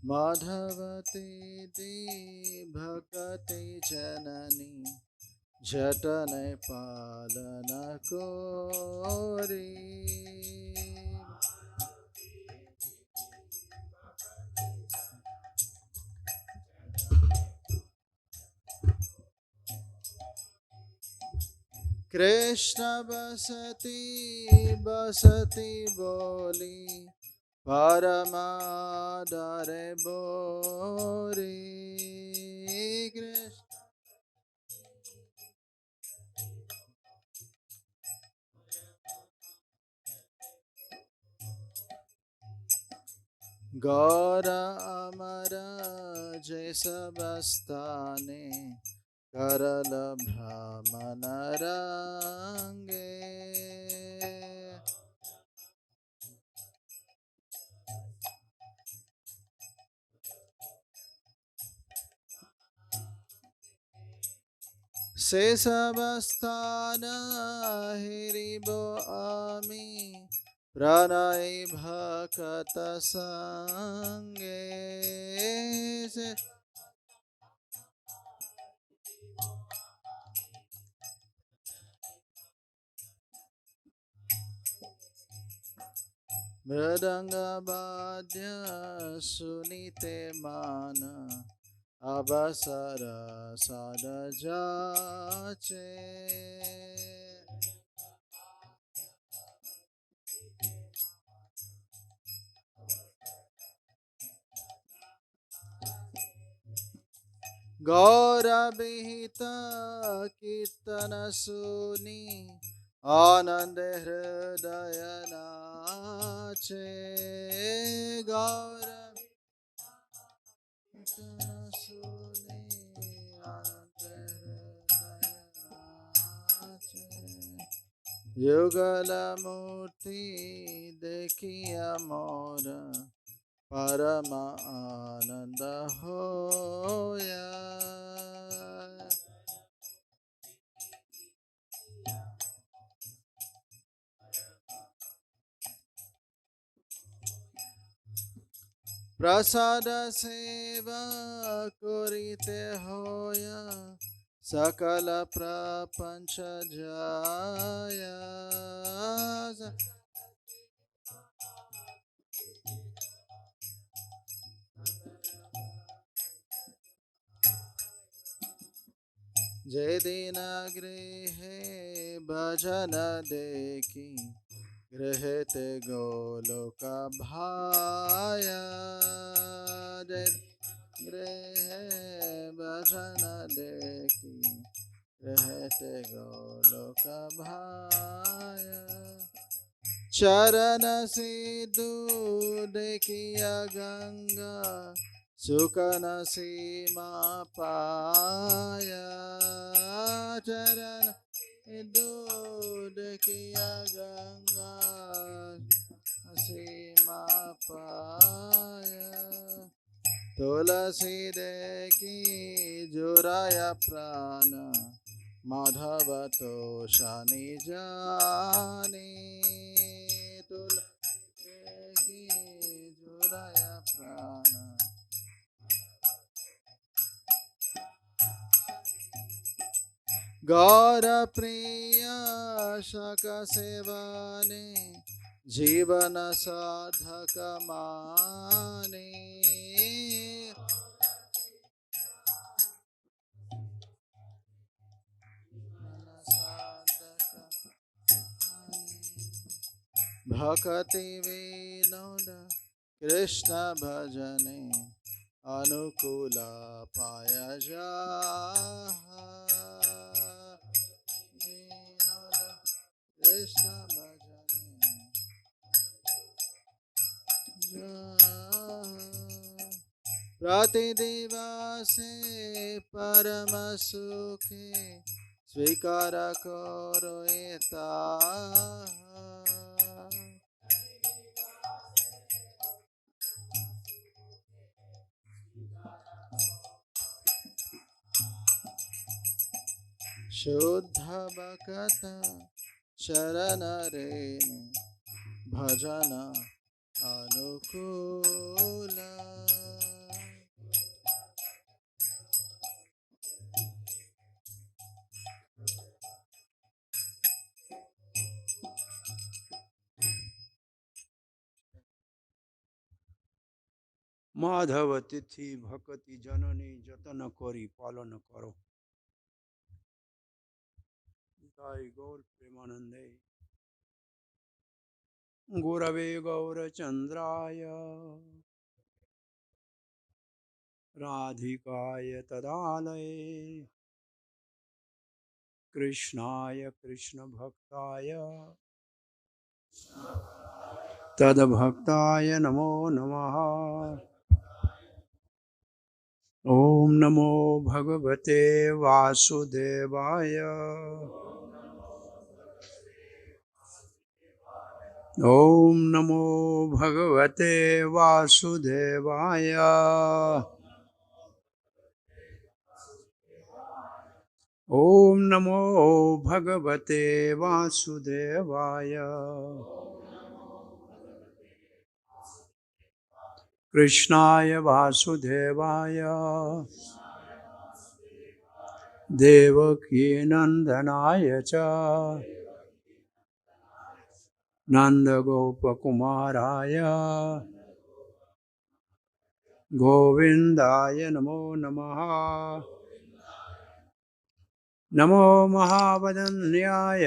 Madhavati di bhakati janani jatane palana kori. Krishna basati basati boli Paramadare Bori Krishna Gaura Amara Jesabastane Karala Brahmanarange Sesabastana Hiribo Ami Pranay Bhakata Sange Mridanga Badya Sunite Mana Abasara Sadajache Gaura Bihita Kirtana Suni Anande Hridayanache Gaura Kirtana Suni Anande Hridayanache Yugala Murti Dekhiya Mora Parama Ananda Hoya Prasada Seva Kurite Hoya Sakala Prapancha Jaya Jedina Grihe Bhajana Deki Grihete Goloka Bhaya Grihe Bhajana Deki Grihete Goloka Bhaya Charana Sidhu Dekiya Ganga Sukana Sima Paya Charana Sidhu Dekiya Ganga Sima Paya Tulasi Deki Juraya Prana Madhavato Shani Jani Tulaki Juraya Prana Gaura Priya Shaka Sevane Jivana Sadhaka Mane Bhakati Vinoda Krishna Bhajane Anukula Payajaha Vinoda Krishna Bhajane Pratidivase Paramasukhe Svikara Koro Etaha Shuddha Bhakata Sharanarenu Bhajana Anukula Madhav तिथि भक्ति जननी जतन करी पालन करो। ताई गौर प्रेमानंदे गुरवे गौरचंद्राय राधिकाय तदालये कृष्णाय कृष्ण भक्ताय तद्भक्ताय नमो नमः। ओम नमो भगवते वासुदेवाय। ओम नमो भगवते वासुदेवाय। ओम नमो भगवते वासुदेवाय। कृष्णाय वासुदेवाय देवकी नंदनाय च नंदगोपकुमाराय गोविंदाय नमो नमः। नमो महावदन्याय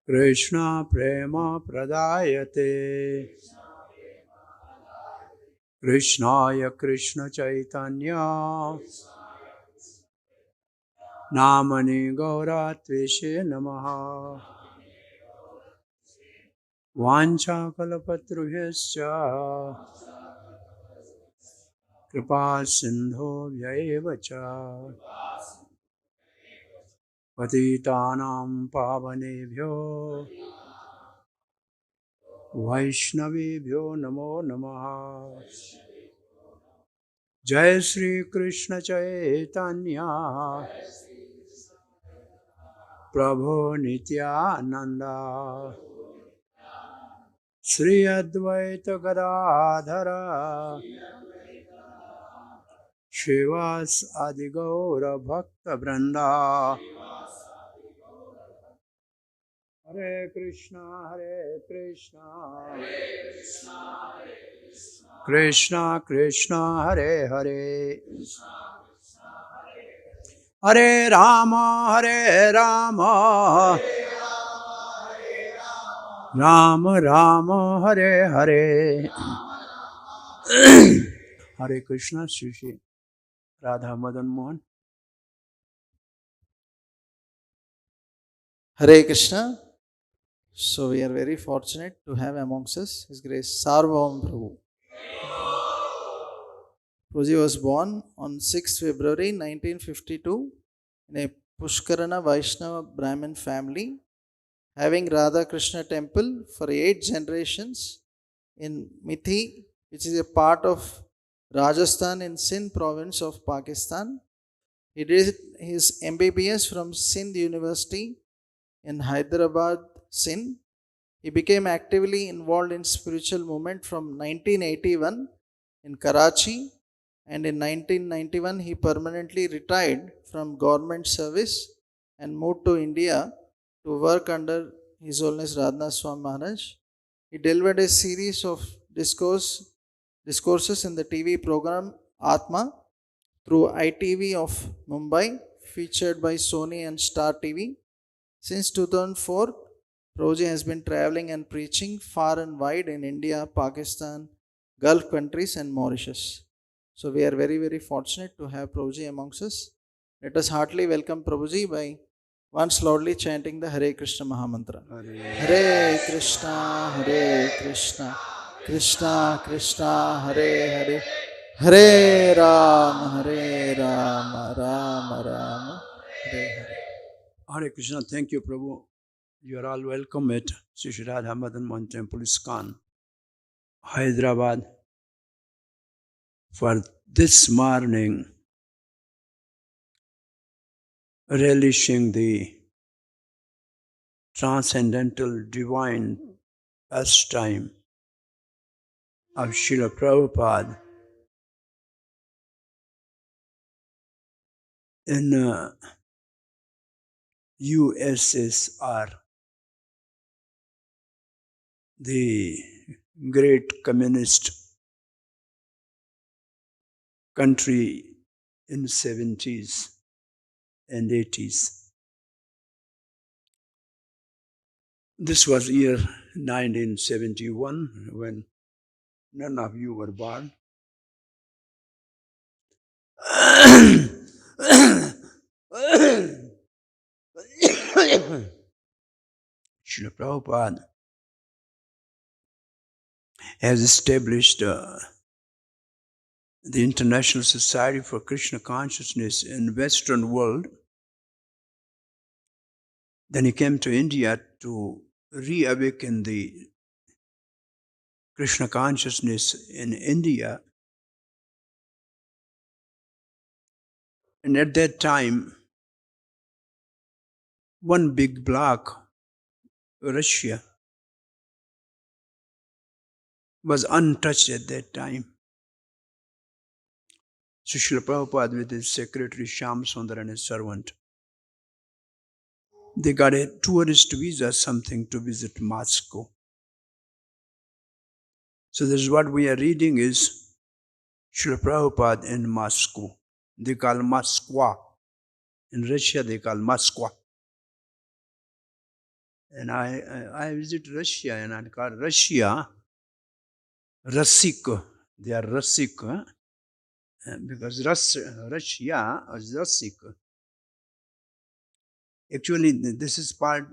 कृष्ण प्रेम प्रदायते कृष्णाय कृष्ण चैतन्य नामनि गौरात्वेषे नमः। वाञ्छाकल्पतरुभ्यश्च कृपा सिन्धुभ्यैव च पतितानां पावनेभ्यो वैष्णवेभ्यो नमो नमः। जय श्री कृष्ण चैतन्य प्रभु नित्यानंद श्री अद्वैत गदाधर श्रीवास आदि गौर भक्त वृंदा। हरे कृष्णा कृष्णा कृष्णा हरे हरे हरे राम राम राम हरे हरे। हरे Krishna Shri Shri Radha Madan Mohan. Hare Krishna. So we are very fortunate to have amongst us His Grace Sarvabhauma Prabhu. Prabhuji was born on 6th February 1952 in a Pushkarana Vaishnava Brahmin family, having Radha Krishna temple for 8 generations in Mithi, which is a part of Rajasthan in Sindh province of Pakistan. He did his MBBS from Sindh University in Hyderabad, Sindh. He became actively involved in spiritual movement from 1981 in Karachi, and in 1991 he permanently retired from government service and moved to India to work under His Holiness Radhanaswami Maharaj. He delivered a series of discourses in the TV program Atma through ITV of Mumbai, featured by Sony and Star TV. Since 2004, Prabhuji has been traveling and preaching far and wide in India, Pakistan, Gulf countries, and Mauritius. So we are very, very fortunate to have Prabhuji amongst us. Let us heartily welcome Prabhuji by once loudly chanting the Hare Krishna Mahamantra. Hare Krishna, Hare Krishna, Krishna Krishna, Hare Hare, Hare Rama, Rama Rama, Hare Hare. Hare Krishna. Thank you, Prabhu. You are all welcome at Sri Sri Radha Madan Mohan Temple, Iskcon, Hyderabad, for this morning, relishing the transcendental divine pastime of Srila Prabhupada in USSR, the great communist country in 70s and 80s. This was year 1971 when none of you were born. Srila Prabhupada has established the International Society for Krishna Consciousness in Western world. Then he came to India to reawaken the Krishna consciousness in India. And at that time, one big bloc, Russia, was untouched at that time. So Srila Prabhupada with his secretary Shyam Sundar and his servant, they got a tourist visa, something, to visit Moscow. So this is what we are reading is Srila Prabhupada in Moscow. They call Moskva. In Russia they call Moskva. And I visit Russia and I call Russia Rasik. They are Rasik. Because Russia is Rasik. Actually, this is part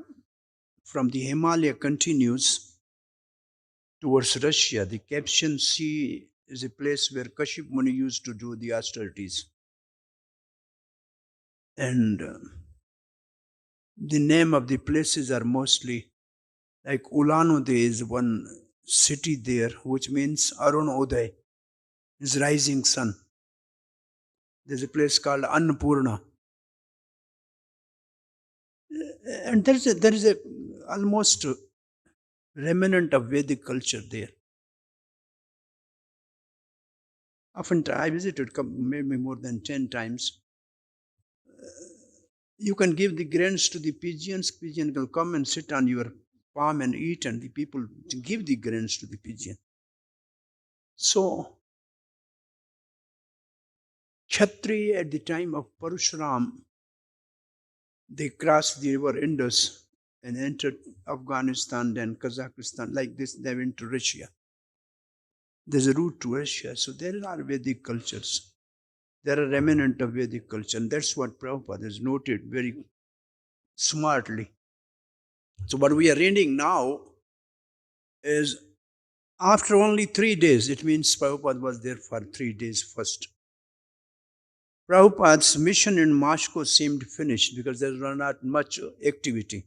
from the Himalaya continues towards Russia. The Caspian Sea is a place where Kashyap Muni used to do the austerities. And the name of the places are mostly like Ulan-Ude is one city there, which means Arun Uday, is rising sun. There's a place called Annapurna. And there is a almost remnant of Vedic culture there. Often I visited maybe more than 10 times. You can give the grains to the pigeons. Pigeon will come and sit on your palm and eat, and the people give the grains to the pigeon. So, Kshatriya at the time of Parashuram, they crossed the river Indus and entered Afghanistan, then Kazakhstan. Like this, they went to Russia. There's a route to Russia. So there are Vedic cultures. There are remnant of Vedic culture. And that's what Prabhupada has noted very smartly. So what we are reading now is after only 3 days, it means Prabhupada was there for 3 days first. Prabhupada's mission in Moscow seemed finished because there was not much activity.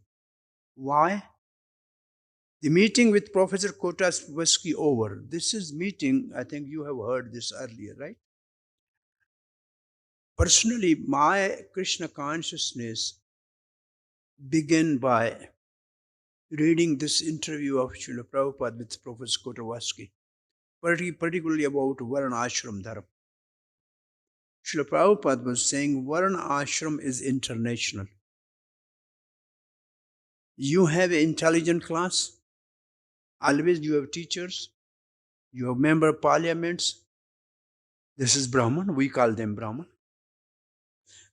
Why? The meeting with Professor Kotaswski over. This is meeting, I think you have heard this earlier, right? Personally, my Krishna consciousness began by reading this interview of Srila Prabhupada with Professor Kotaswski, particularly about Varnashram Dharma. Srila Prabhupada was saying Varnashram is international. You have an intelligent class. Always you have teachers. You have member of parliaments. This is Brahman. We call them Brahman.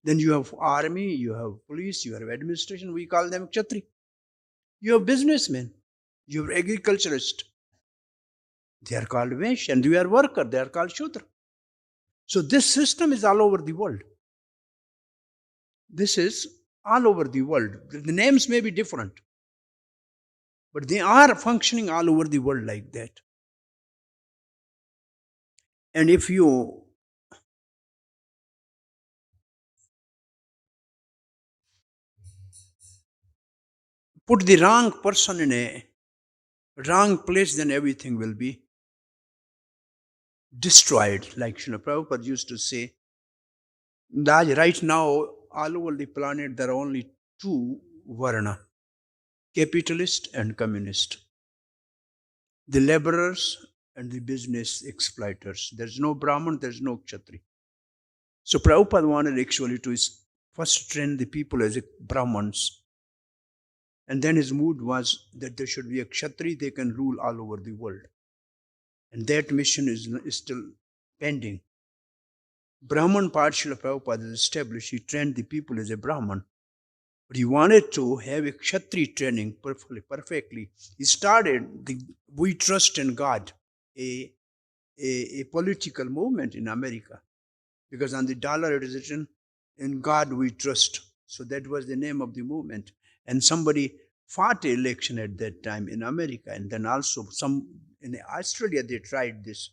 Then you have army, you have police, you have administration. We call them Kshatri. You have businessmen. You have agriculturists. They are called Vaishya. And you are worker. They are called Shudra. So this system is all over the world. This is all over the world. The names may be different, but they are functioning all over the world like that. And if you put the wrong person in a wrong place, then everything will be destroyed. Like Srila Prabhupada used to say, that right now, all over the planet, there are only 2 Varna, capitalist and communist. The laborers and the business exploiters. There's no Brahman, there's no Kshatri. So Prabhupada wanted actually to first train the people as Brahmans. And then his mood was that there should be a Kshatri, they can rule all over the world. And that mission is still pending. Brahman part Srila Prabhupada is established. He trained the people as a Brahman. But he wanted to have a Kshatriya training perfectly. He started the We Trust in God, a political movement in America. Because on the dollar it is written, in God we trust. So that was the name of the movement. And somebody fought an election at that time in America. And then also some in Australia they tried this.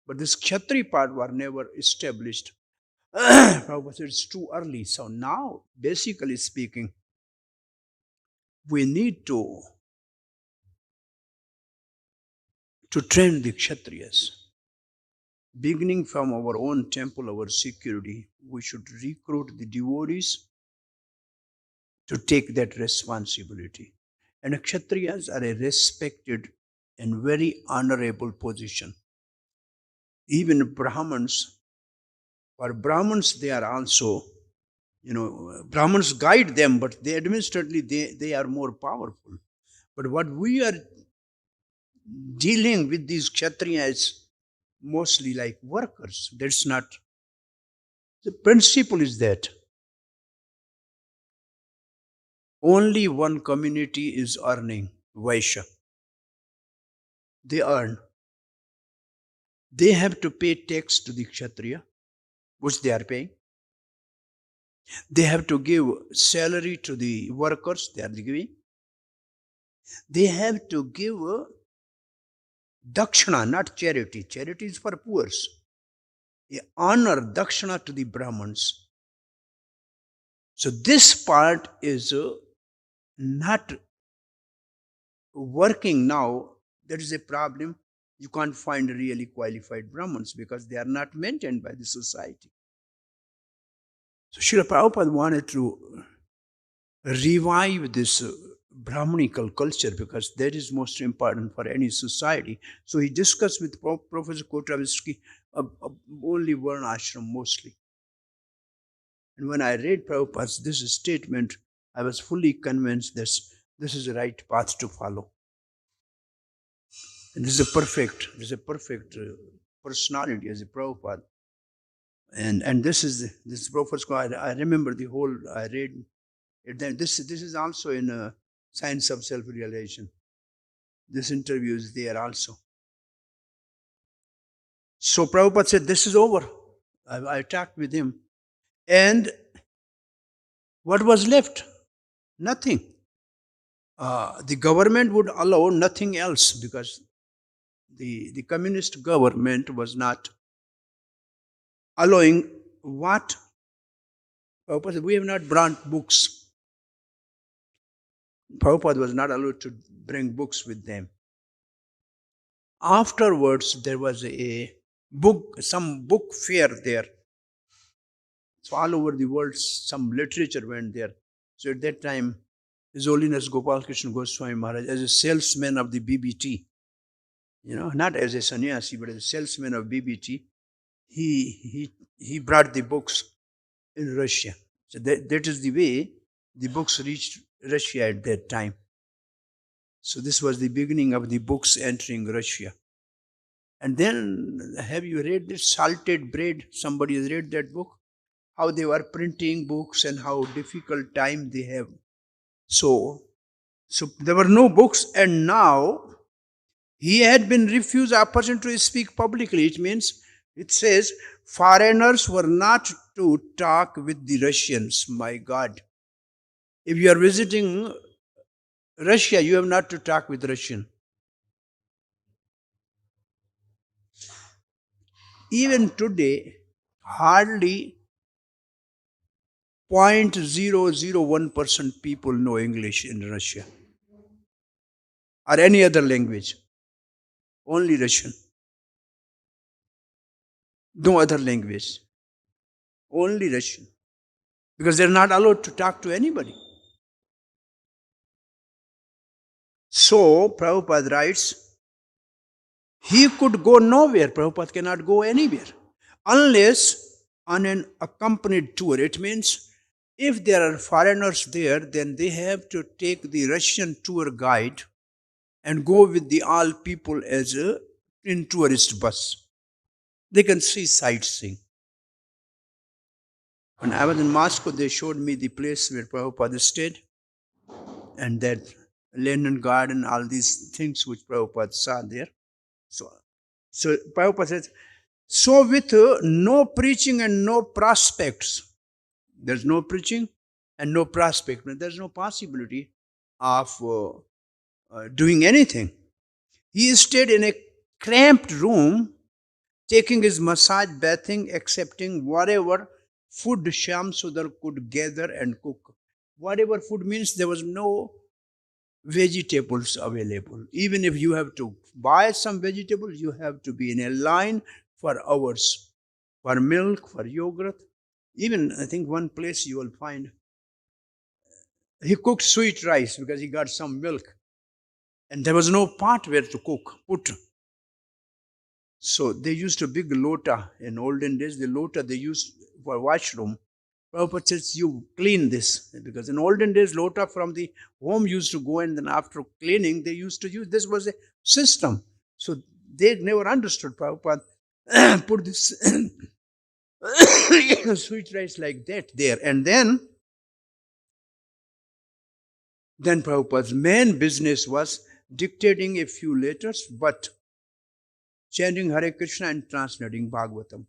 But this Kshatriya part were never established. Prabhupada said it's too early. So now, basically speaking, we need to train the Kshatriyas. Beginning from our own temple, our security, we should recruit the devotees to take that responsibility. And Kshatriyas are a respected and very honorable position. Even Brahmins, for Brahmins, they are also, Brahmins guide them, but they administratively, they are more powerful. But what we are dealing with these Kshatriyas mostly like workers. That's not, the principle is that only one community is earning Vaishya. They earn. They have to pay tax to the Kshatriya, which they are paying. They have to give salary to the workers, they are giving. They have to give dakshana, not charity. Charity is for poor. They honor dakshana to the Brahmins. So this part is not working now. That is a problem. You can't find really qualified Brahmins because they are not maintained by the society. So Srila Prabhupada wanted to revive this Brahmanical culture because that is most important for any society. So he discussed with Professor Kotravisky only Varnashrama mostly. And when I read Prabhupada's this statement, I was fully convinced that this is the right path to follow. And this is a perfect personality as a Prabhupada. And this Prabhupada, I remember the whole, I read it. This is also in Science of Self-Realization. This interview is there also. So Prabhupada said, this is over. I talked with him. And what was left? Nothing. The government would allow nothing else because the communist government was not allowing what? Prabhupada said, we have not brought books. Prabhupada was not allowed to bring books with them. Afterwards, there was some book fair there. So all over the world, some literature went there. So at that time, His Holiness Gopal Krishna Goswami Maharaj, as a salesman of the BBT, not as a sannyasi, but as a salesman of BBT, he brought the books in Russia. So that is the way the books reached Russia at that time. So this was the beginning of the books entering Russia. And then, have you read this Salted Bread? Somebody has read that book? How they were printing books and how difficult time they have. So there were no books, and now he had been refused opportunity to speak publicly. It says foreigners were not to talk with the Russians. My God. If you are visiting Russia, you have not to talk with Russian. Even today, hardly 0.001% people know English in Russia or any other language. Only Russian. No other language. Only Russian. Because they're not allowed to talk to anybody. So, Prabhupada writes, he could go nowhere. Prabhupada cannot go anywhere. Unless on an accompanied tour. It means if there are foreigners there, then they have to take the Russian tour guide and go with the all people as a in tourist bus. They can see sightseeing. When I was in Moscow, they showed me the place where Prabhupada stayed, and that Lenin garden, all these things which Prabhupada saw there. So Prabhupada says, so with no preaching and no prospects, there's no preaching and no prospect, there's no possibility of doing anything. He stayed in a cramped room, taking his massage, bathing, accepting whatever food Shyam Sundar could gather and cook. Whatever food means there was no vegetables available. Even if you have to buy some vegetables, you have to be in a line for hours for milk, for yogurt. Even I think one place you will find he cooked sweet rice because he got some milk and there was no pot where to put. So they used a big lota in olden days. The lota they used for washroom. Prabhupada says, you clean this. Because in olden days, lota from the home used to go, and then after cleaning, they used to use, this was a system. So they never understood. Prabhupada put this sweet rice like that there. And then Prabhupada's main business was dictating a few letters, but chanting Hare Krishna and translating Bhagavatam.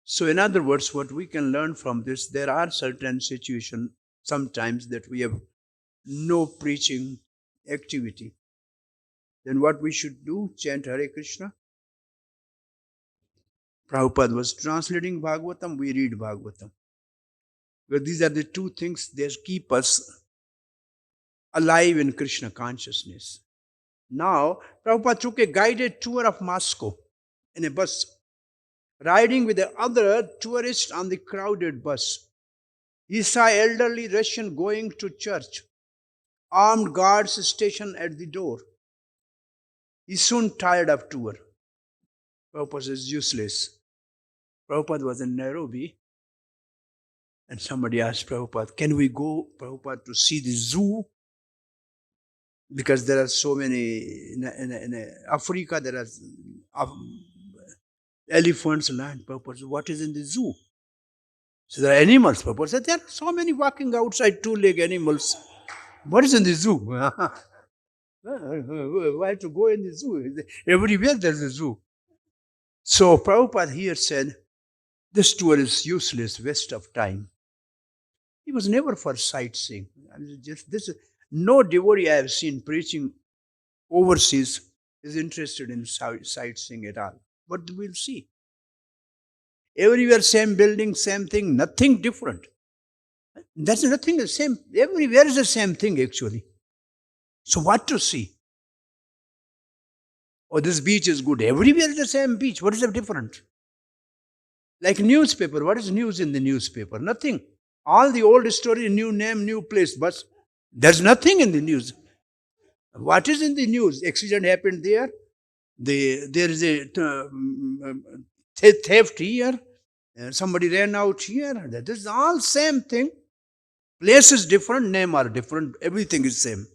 So in other words, what we can learn from this, there are certain situations sometimes that we have no preaching activity. Then what we should do? Chant Hare Krishna. Prabhupada was translating Bhagavatam, we read Bhagavatam. Because these are the two things that keep us alive in Krishna consciousness. Now, Prabhupada took a guided tour of Moscow in a bus, riding with the other tourists on the crowded bus. He saw elderly Russian going to church, armed guards stationed at the door. He soon tired of tour. Prabhupada says, useless. Prabhupada was in Nairobi, and somebody asked Prabhupada, can we go, Prabhupada, to see the zoo? Because there are so many, in Africa, there are elephants, land. Prabhupada said, what is in the zoo? So there are animals. Prabhupada said, there are so many walking outside, two-leg animals. What is in the zoo? Why to go in the zoo? Everywhere there's a zoo. So Prabhupada here said, this tour is useless, waste of time. He was never for sightseeing. No devotee I have seen preaching overseas is interested in sightseeing at all. But we'll see. Everywhere same building, same thing, nothing different. That's nothing the same. Everywhere is the same thing actually. So what to see? Oh, this beach is good. Everywhere is the same beach. What is the difference? Like newspaper. What is news in the newspaper? Nothing. All the old story, new name, new place. But there's nothing in the news. What is in the news? Accident happened there. There is a theft here. Somebody ran out here. That is all same thing. Place is different, name are different. Everything is same.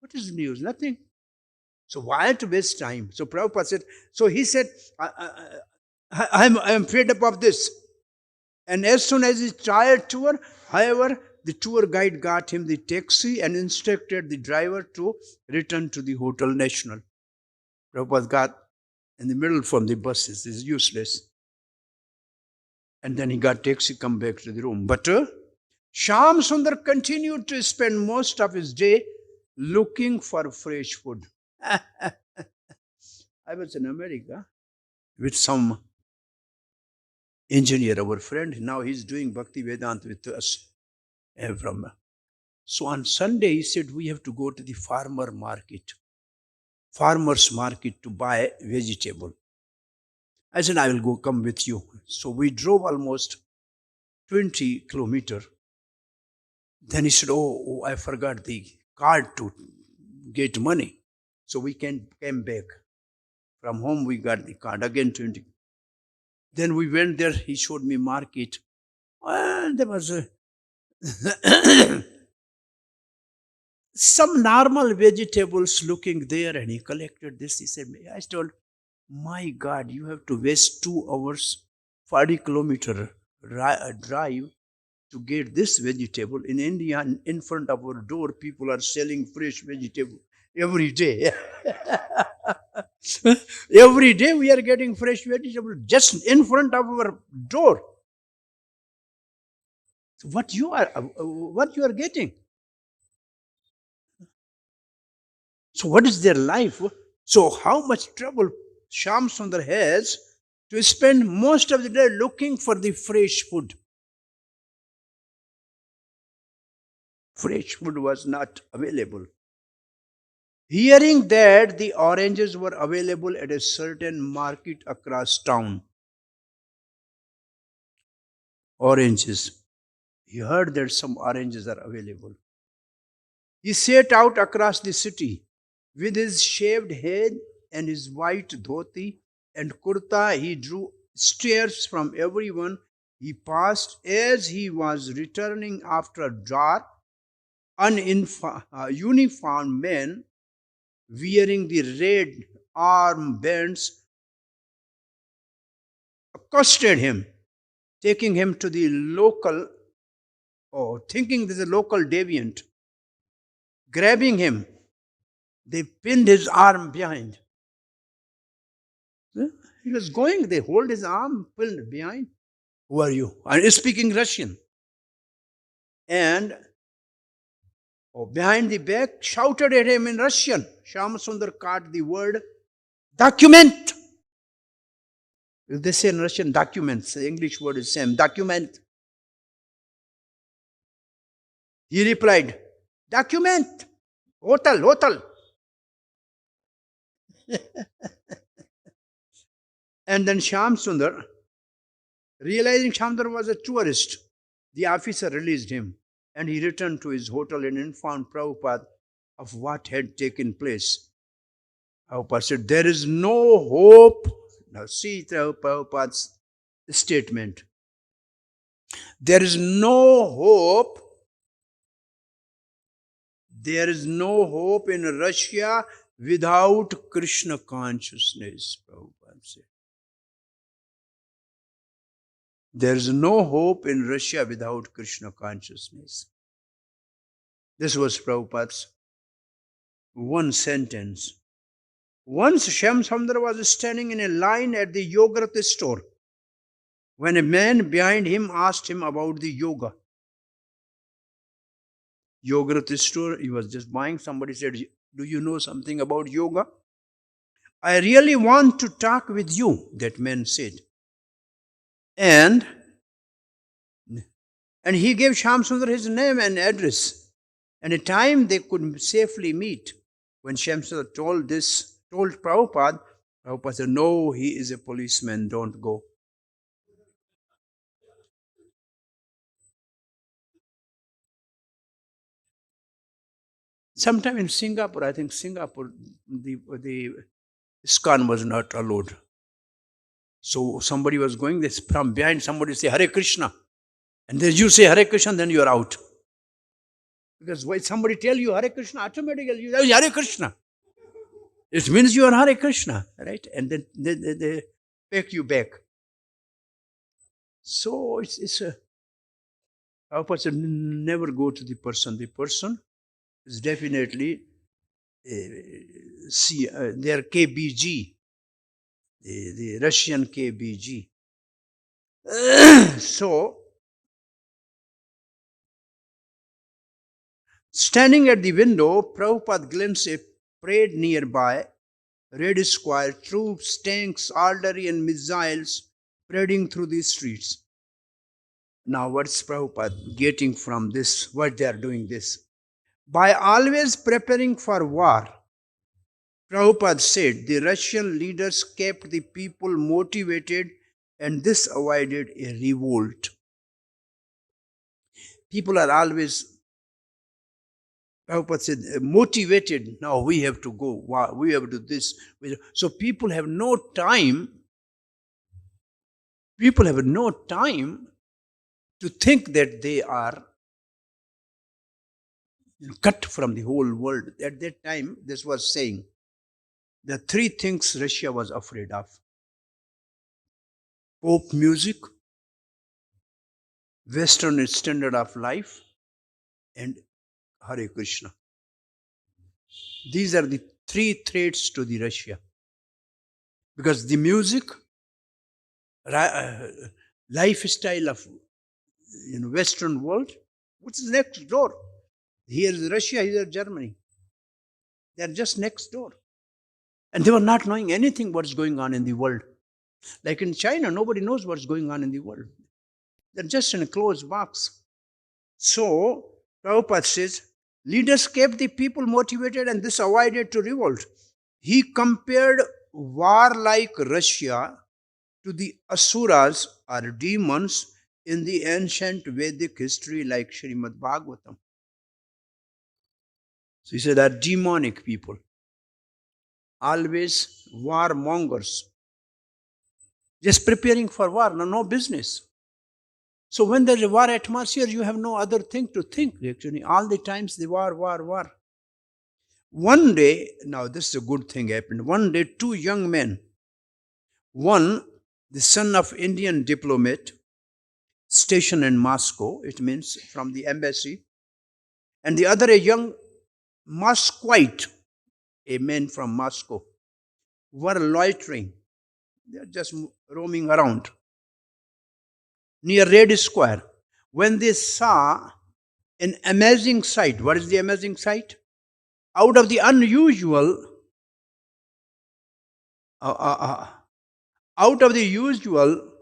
What is news? Nothing. So why to waste time? So Prabhupada said, so he said, I'm fed up of this. And as soon as he tried tour, however, the tour guide got him the taxi and instructed the driver to return to the Hotel National. Prabhupada got in the middle from the buses. It's useless. And then he got taxi, come back to the room. But Shyam Sundar continued to spend most of his day looking for fresh food. I was in America with some engineer, our friend. Now he's doing Bhakti Vedanta with us. So on Sunday, he said, we have to go to the farmer's market to buy vegetable. I said, I will come with you. So we drove almost 20 kilometers. Then he said, oh, I forgot the card to get money. So we came back. From home, we got the card, again 20. Then we went there, he showed me market. And there was a some normal vegetables looking there, and he collected this. He said, I told, my God, you have to waste 2 hours, 40 kilometer drive to get this vegetable. In India, in front of our door, people are selling fresh vegetable every day. Every day we are getting fresh vegetable just in front of our door. So what you are getting? So what is their life? So how much trouble Shyam Sundar has to spend most of the day looking for the fresh food? Fresh food was not available. Hearing that the oranges were available at a certain market across town, oranges, he heard that some oranges are available. He set out across the city with his shaved head and his white dhoti and kurta. He drew stares from everyone he passed. As he was returning after dark, uniformed men wearing the red armbands accosted him, taking him to the local, thinking there's a local deviant. Grabbing him, they pinned his arm behind. He was going, they hold his arm, pinned behind. Who are you? And speaking Russian. And behind the back, shouted at him in Russian. Shyam Sundar caught the word document. They say in Russian documents, the English word is same, document. He replied, document, hotel. And then Shyam Sundar, realizing Shyam Sundar was a tourist, the officer released him and he returned to his hotel and informed Prabhupada of what had taken place. Prabhupada said, there is no hope. Now see Prabhupada's statement. There is no hope. There is no hope in Russia without Krishna consciousness, Prabhupada said. There is no hope in Russia without Krishna consciousness. This was Prabhupada's one sentence. Once Shyam Sundar was standing in a line at the yogurt store when a man behind him asked him about the yoga. Yogurt store, he was just buying. Somebody said, do you know something about yoga? I really want to talk with you, that man said. And he gave Shyam Sundar his name and address and a time they could safely meet. When Shyam Sundar told Prabhupada, Prabhupada said, no, he is a policeman, don't go. Sometime in Singapore, I think the Iskcon was not allowed. So somebody was going this from behind, somebody say Hare Krishna. And then you say Hare Krishna, then you are out. Because when somebody tell you Hare Krishna, automatically you say Hare Krishna. It means you are Hare Krishna, right? And then they pack you back. So it's a person never go to the person. The person is definitely their KBG, the Russian KBG. So, standing at the window, Prabhupada glimpsed a parade nearby, red square, troops, tanks, artillery and missiles parading through the streets. Now what's Prabhupada getting from this, what they are doing this? By always preparing for war, Prabhupada said the Russian leaders kept the people motivated and this avoided a revolt. People are always, Prabhupada said, motivated. Now we have to go, we have to do this. So people have no time. People have no time to think that they are cut from the whole world. At that time, this was saying the three things Russia was afraid of: pop music, Western standard of life, and Hare Krishna. These are the three threats to the Russia. Because the music, lifestyle of Western world, which is next door. Here is Russia, here is Germany. They are just next door. And they were not knowing anything what's going on in the world. Like in China, nobody knows what's going on in the world. They're just in a closed box. So, Prabhupada says, leaders kept the people motivated and this avoided to revolt. He compared warlike Russia to the Asuras or demons in the ancient Vedic history like Srimad Bhagavatam. So he said, are demonic people, always warmongers, just preparing for war, no business. So when there's a war atmosphere, you have no other thing to think, actually. All the times the war. One day, now this is a good thing happened. One day, two young men, one, the son of Indian diplomat, stationed in Moscow, it means from the embassy, and the other a young Muscovite, a man from Moscow, were loitering. They are just roaming around near Red Square. When they saw an amazing sight, what is the amazing sight? Out of the unusual, out of the usual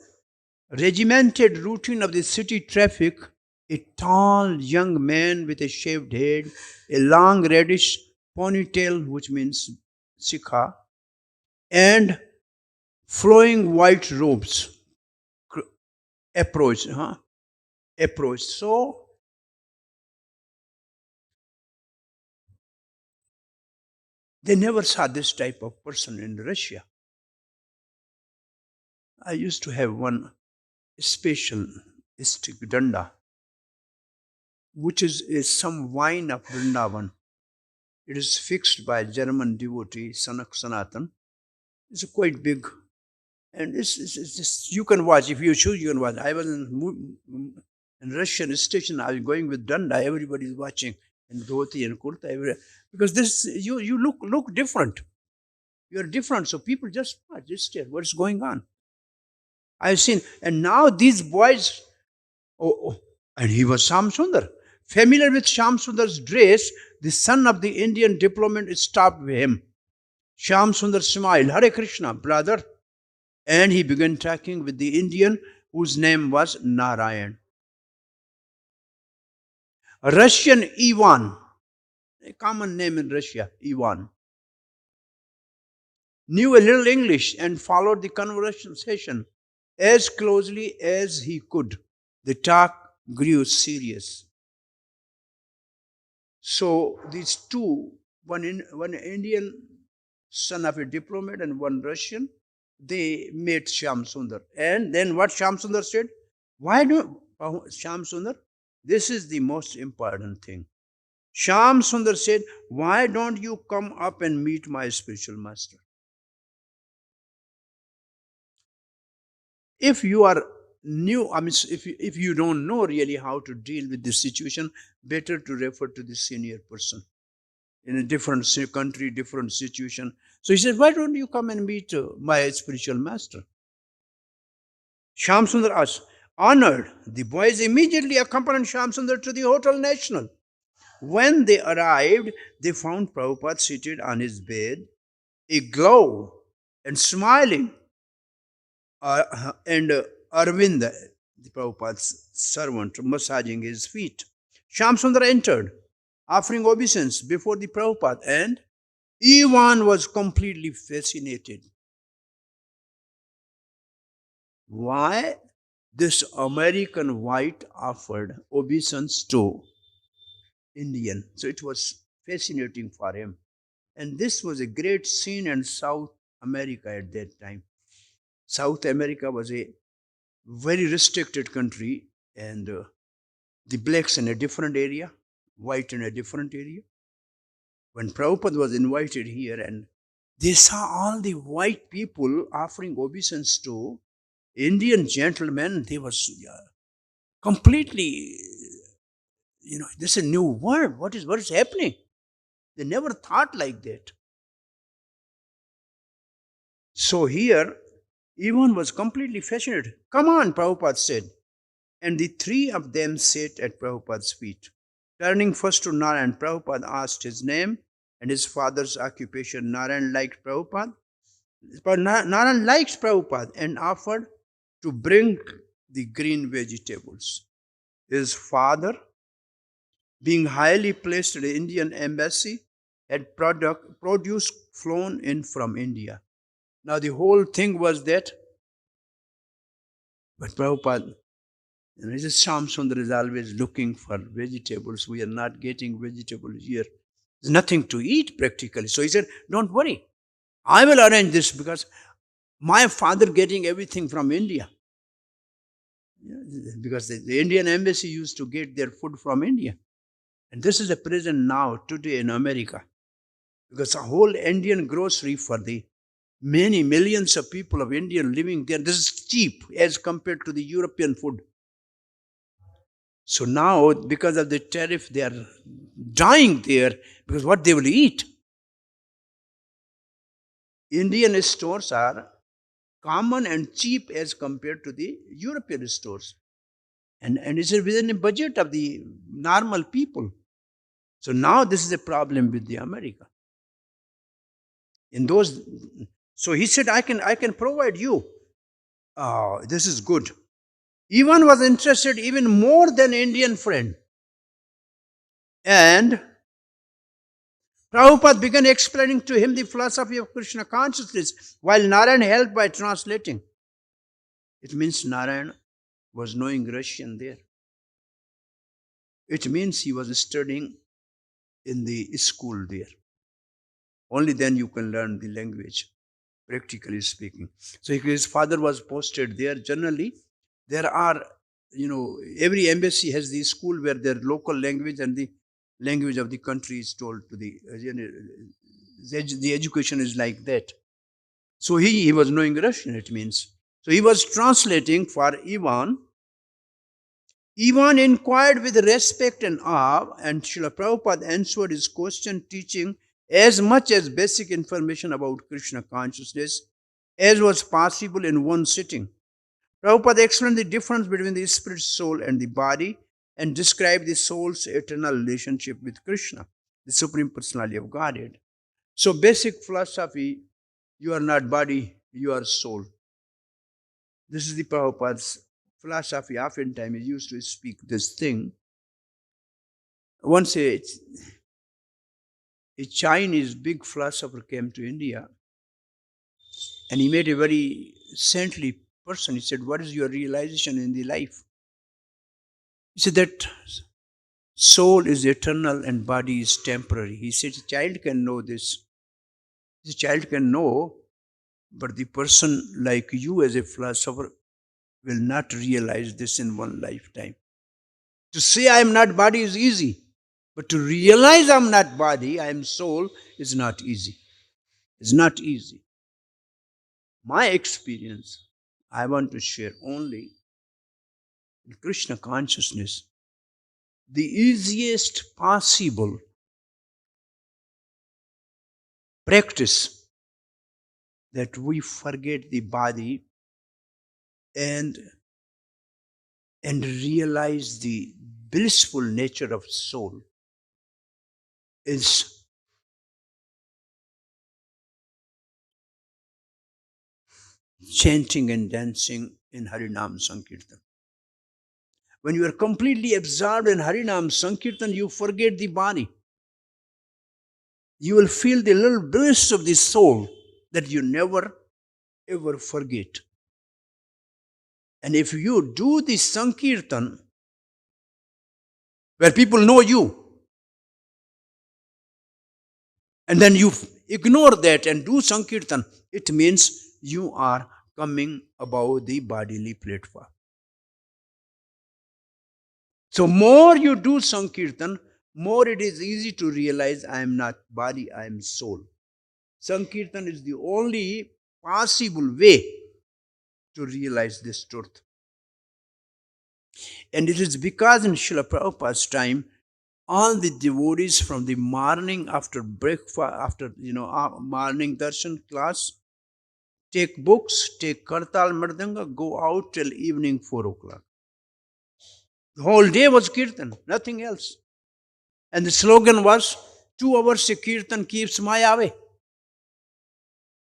regimented routine of the city traffic, a tall young man with a shaved head, a long reddish ponytail, which means sikha, and flowing white robes approached. So, they never saw this type of person in Russia. I used to have one special stick danda, which is some wine of Vrindavan. It is fixed by German devotee Sanak Sanatan. It's quite big, and it's just, you can watch. If you choose, you can watch. I was in Russian station. I was going with danda. Everybody is watching in dhoti and kurta. Because this you look different. You are different, so people just watch, just stare. What's going on? I've seen, and now these boys. And he was Shyam Sundar. Familiar with Shyam Sundar's dress, the son of the Indian diplomat stopped with him. Shyam Sundar smiled, Hare Krishna, brother. And he began talking with the Indian whose name was Nārāyaṇa. Russian Ivan, a common name in Russia, Ivan, knew a little English and followed the conversation as closely as he could. The talk grew serious. So these two, one Indian son of a diplomat and one Russian, they met Shyam Sundar. And then what Shyam Sundar said? Why do Shyam Sundar? This is the most important thing. Shyam Sundar said, why don't you come up and meet my spiritual master? If you are new, if you don't know really how to deal with this situation, better to refer to the senior person in a different country, different situation. So he said, why don't you come and meet my spiritual master? Shyam Sundar asked, honored. The boys immediately accompanied Shyam Sundar to the Hotel National. When they arrived, they found Prabhupada seated on his bed, aglow and smiling. And Arvind, the Prabhupada's servant, massaging his feet. Shyam Sundar entered, offering obeisance before the Prabhupada, and Ivan was completely fascinated. Why this American white offered obeisance to Indian? So it was fascinating for him. And this was a great scene in South America at that time. South America was a very restricted country, and the blacks in a different area, white in a different area. When Prabhupada was invited here and they saw all the white people offering obeisance to Indian gentlemen, they were completely, this is a new world. What is happening? They never thought like that. So here, Ivan was completely fascinated. Come on, Prabhupada said. And the three of them sat at Prabhupada's feet. Turning first to Nārāyaṇa, Prabhupada asked his name and his father's occupation. Nārāyaṇa liked Prabhupada. Nārāyaṇa liked Prabhupada and offered to bring the green vegetables. His father, being highly placed at the Indian embassy, had produce flown in from India. Now the whole thing was that, but Prabhupada, Shyam Sundar is always looking for vegetables. We are not getting vegetables here. There's nothing to eat practically. So he said, don't worry. I will arrange this because my father getting everything from India. Because the Indian embassy used to get their food from India. And this is a present now, today in America. Because a whole Indian grocery for the many millions of people of India living there, this is cheap as compared to the European food. So now, because of the tariff, they are dying there because what they will eat. Indian stores are common and cheap as compared to the European stores. And it's within the budget of the normal people. So now this is a problem with the America. So he said, I can provide you. Oh, this is good. Ivan was interested even more than Indian friend. And Prabhupada began explaining to him the philosophy of Krishna consciousness while Nārāyaṇa helped by translating. It means Nārāyaṇa was knowing Russian there. It means he was studying in the school there. Only then you can learn the language, practically speaking. So his father was posted there. Generally, there are, every embassy has the school where their local language and the language of the country is told to the education is like that. So he was knowing Russian, it means. So he was translating for Ivan. Ivan inquired with respect and awe, and Srila Prabhupada answered his question, teaching as much as basic information about Krishna consciousness as was possible in one sitting. Prabhupada explained the difference between the spirit, soul, and the body and described the soul's eternal relationship with Krishna, the Supreme Personality of Godhead. So basic philosophy, you are not body, you are soul. This is the Prabhupada's philosophy. Oftentimes he used to speak this thing. Once a Chinese big philosopher came to India and he met a very saintly person. He said, what is your realization in the life? He said that soul is eternal and body is temporary. He said, a child can know this. The child can know, but the person like you as a philosopher will not realize this in one lifetime. To say I am not body is easy, but to realize I am not body, I am soul is not easy. It's not easy. My experience, I want to share only in Krishna consciousness. The easiest possible practice that we forget the body and realize the blissful nature of soul is chanting and dancing in Harinam Sankirtan. When you are completely absorbed in Harinam Sankirtan, you forget the body. You will feel the little bliss of the soul that you never ever forget. And if you do the Sankirtan, where people know you, and then you ignore that and do Sankirtan, it means you are coming above the bodily platform. So more you do Sankirtan, more it is easy to realize I am not body, I am soul. Sankirtan is the only possible way to realize this truth. And it is because in Srila Prabhupada's time, all the devotees from the morning after breakfast, after morning darshan class, take books, take kartal mardanga, go out till evening 4 o'clock. The whole day was kirtan, nothing else. And the slogan was, 2 hours of kirtan keeps Maya away.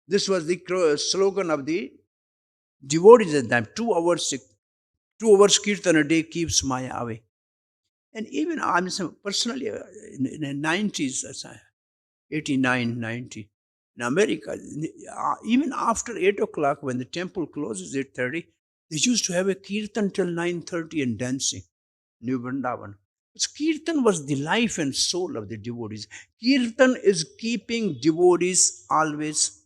This was the slogan of the devotees at that time. 2 hours kirtan a day keeps Maya away. And even I'm personally in the 90s, 89, 90, in America, even after 8 o'clock when the temple closes 8:30, they used to have a kirtan till 9:30 and dancing. New Vrindavan. Kirtan was the life and soul of the devotees. Kirtan is keeping devotees always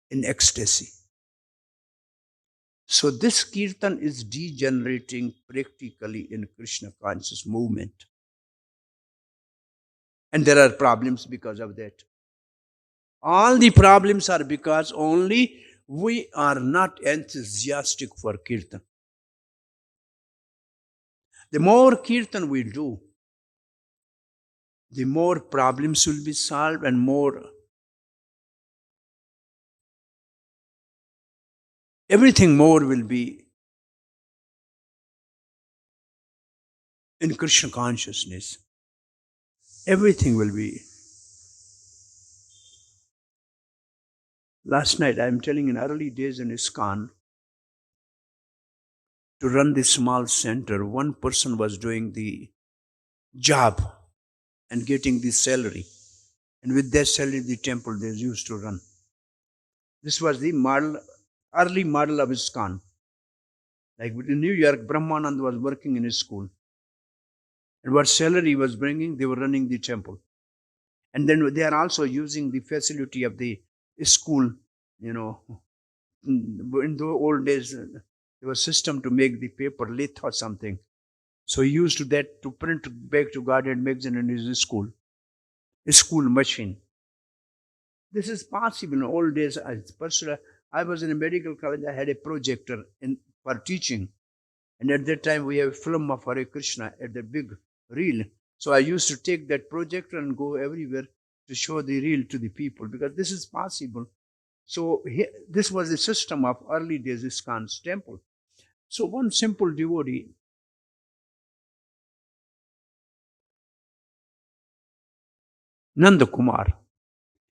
in ecstasy. So this kirtan is degenerating practically in Krishna conscious movement. And there are problems because of that. All the problems are because only we are not enthusiastic for kirtan. The more kirtan we do, the more problems will be solved and more everything more will be in Krishna consciousness. Everything will be. Last night, I'm telling in early days in Iskcon, to run this small center, one person was doing the job and getting the salary. And with that salary, the temple they used to run. This was the model, early model of Iskcon. Like in New York, Brahmanand was working in his school. And what salary he was bringing, they were running the temple. And then they are also using the facility of the school, In the old days, there was a system to make the paper lit or something. So he used that to print back to Guardian magazine in his school machine. This is possible in old days. I was in a medical college. I had a projector for teaching. And at that time, we have a film of Hare Krishna at the big reel. So I used to take that projector and go everywhere to show the reel to the people because this is possible. So this was the system of early days Iskcon's temple. So one simple devotee, Nanda Kumar,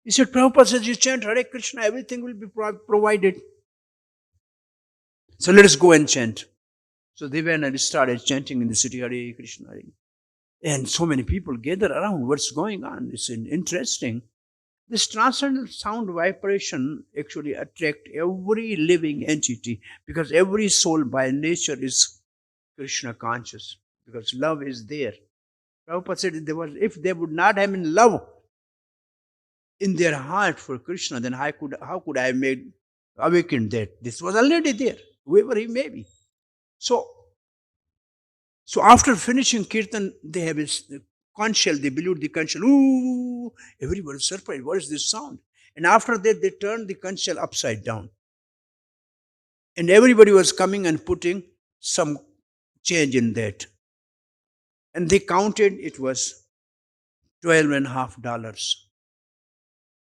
he said, Prabhupada says you chant Hare Krishna, everything will be provided. So let us go and chant. So they went and started chanting in the city, Hare Krishna. And so many people gather around. What's going on? It's interesting. This transcendental sound vibration actually attracts every living entity because every soul by nature is Krishna conscious because love is there. Prabhupada said if they would not have been love in their heart for Krishna, then how could I have awakened that? This was already there, whoever he may be. So after finishing kirtan, they have a conch shell, they blew the conch shell. Ooh, everybody was surprised. What is this sound? And after that, they turned the conch shell upside down. And everybody was coming and putting some change in that. And they counted, it was $12.50.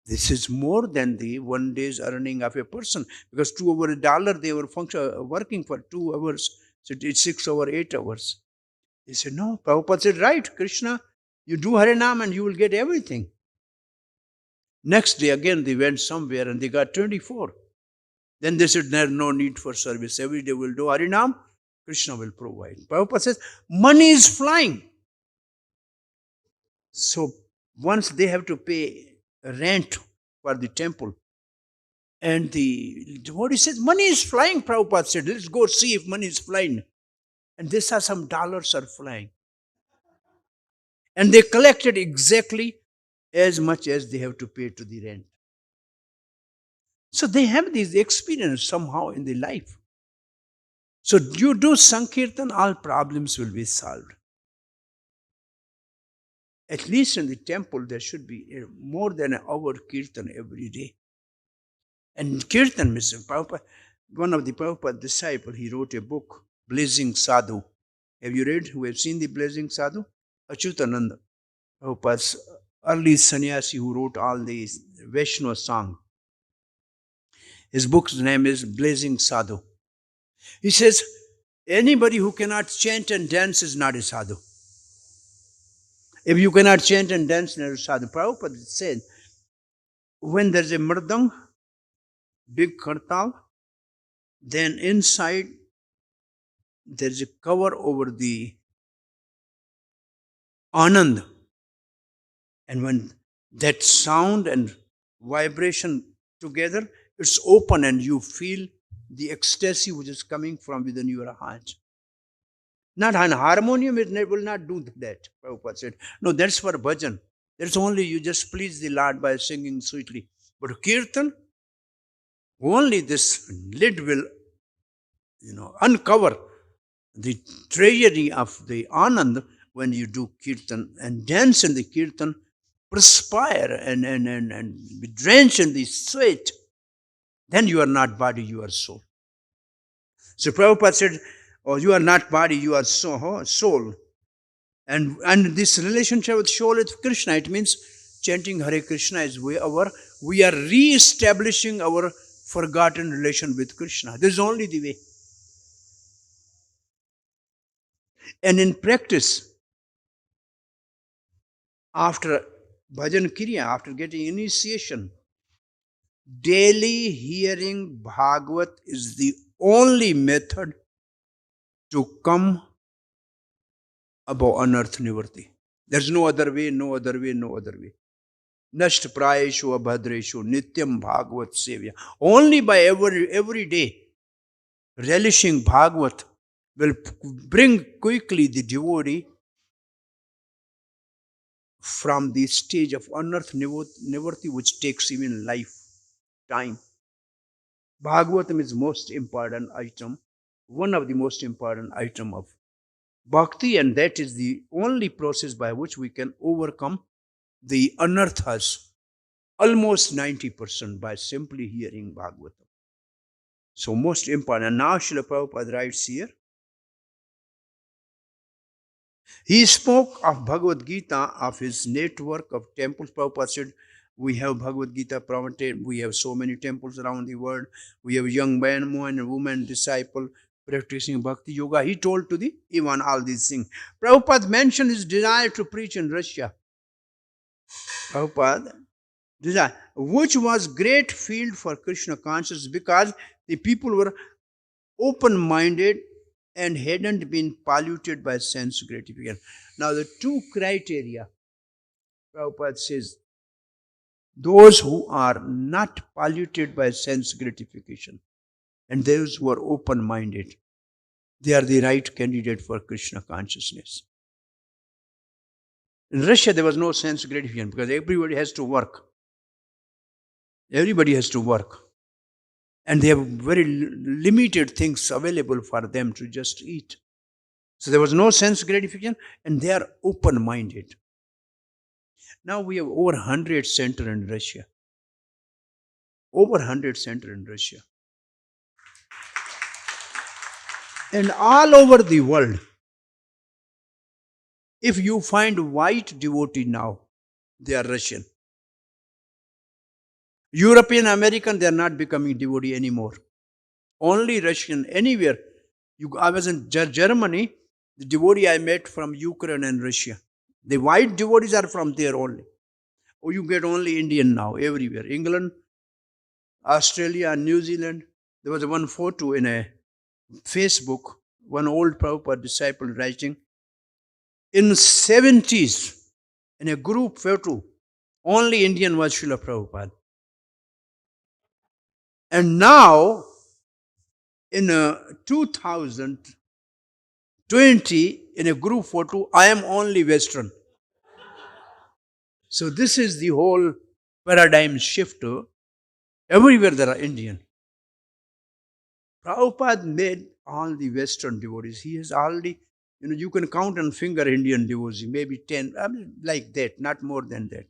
This is more than the 1 day's earning of a person because $2 they were working for 2 hours. So it's 6 or 8 hours. They said, no, Prabhupada said, right, Krishna, you do Harinam and you will get everything. Next day again they went somewhere and they got 24. Then they said, there's no need for service. Every day we'll do Harinam, Krishna will provide. Prabhupada says, money is flying. So once they have to pay rent for the temple, and the devotee says, money is flying, Prabhupada said, let's go see if money is flying. And they saw some dollars are flying. And they collected exactly as much as they have to pay to the rent. So they have this experience somehow in their life. So you do Sankirtan, all problems will be solved. at least in the temple, there should be more than an hour kirtan every day. And kirtan, Mr. Prabhupada, one of the Prabhupada disciples, he wrote a book, Blazing Sadhu. Have you read? Who have seen the Blazing Sadhu? Achyutananda, Prabhupada's early sannyasi who wrote all these Vaishnava songs. His book's name is Blazing Sadhu. He says, anybody who cannot chant and dance is not a sadhu. If you cannot chant and dance, you're a sadhu. Prabhupada said, when there's a mridang, big kartal, then inside there's a cover over the anand. And when that sound and vibration together, it's open and you feel the ecstasy which is coming from within your heart. Not an harmonium, it will not do that, Prabhupada said. No, that's for bhajan. That's only you just please the Lord by singing sweetly. But kirtan, only this lid will, uncover the treasury of the anand when you do kirtan and dance in the kirtan, perspire and be drenched in the sweat. Then you are not body, you are soul. So Prabhupada said, oh, you are not body, you are soul. And this relationship with soul is Krishna. It means chanting Hare Krishna is we are re-establishing our forgotten relation with Krishna. This is only the way. And in practice, after bhajan kriya, after getting initiation, daily hearing Bhagavad is the only method to come above unearth nivarti. There's no other way, no other way, no other way. Nasht prayeshu abhadreshu nityam Bhagavat sevya. Only by every day relishing Bhagavat will bring quickly the devotee from the stage of unearth nivarti, which takes even lifetime. Bhagavatam is most important item, one of the most important item of bhakti, and that is the only process by which we can overcome the anarthas, almost 90% by simply hearing Bhagavatam. So most important. And now Srila Prabhupada writes here, he spoke of Bhagavad Gita, of his network of temples. Prabhupada said, we have Bhagavad Gita promoted, we have so many temples around the world, we have young man and woman disciple practicing bhakti yoga. He told to the even all these things. Prabhupada mentioned his desire to preach in Russia. Prabhupada desire, which was great field for Krishna consciousness because the people were open-minded and hadn't been polluted by sense gratification. Now the two criteria, Prabhupada says, those who are not polluted by sense gratification and those who are open-minded, they are the right candidate for Krishna consciousness. In Russia, there was no sense gratification because everybody has to work. Everybody has to work. And they have very limited things available for them to just eat. So there was no sense gratification and they are open-minded. Now we have over 100 centers in Russia. Over 100 centers in Russia. And all over the world, if you find white devotee now, they are Russian. European, American, they are not becoming devotee anymore. Only Russian, anywhere. I was in Germany, the devotee I met from Ukraine and Russia. The white devotees are from there only. Oh, you get only Indian now, everywhere. England, Australia, New Zealand. There was one photo in a Facebook, one old Prabhupada disciple writing, in 70s, in a group photo, only Indian was Srila Prabhupada. And now, in 2020, in a group photo, I am only Western. So this is the whole paradigm shift. Everywhere there are Indian. Prabhupada made all the Western devotees. He has already, You can count on finger Indian devotee, maybe 10, like that, not more than that.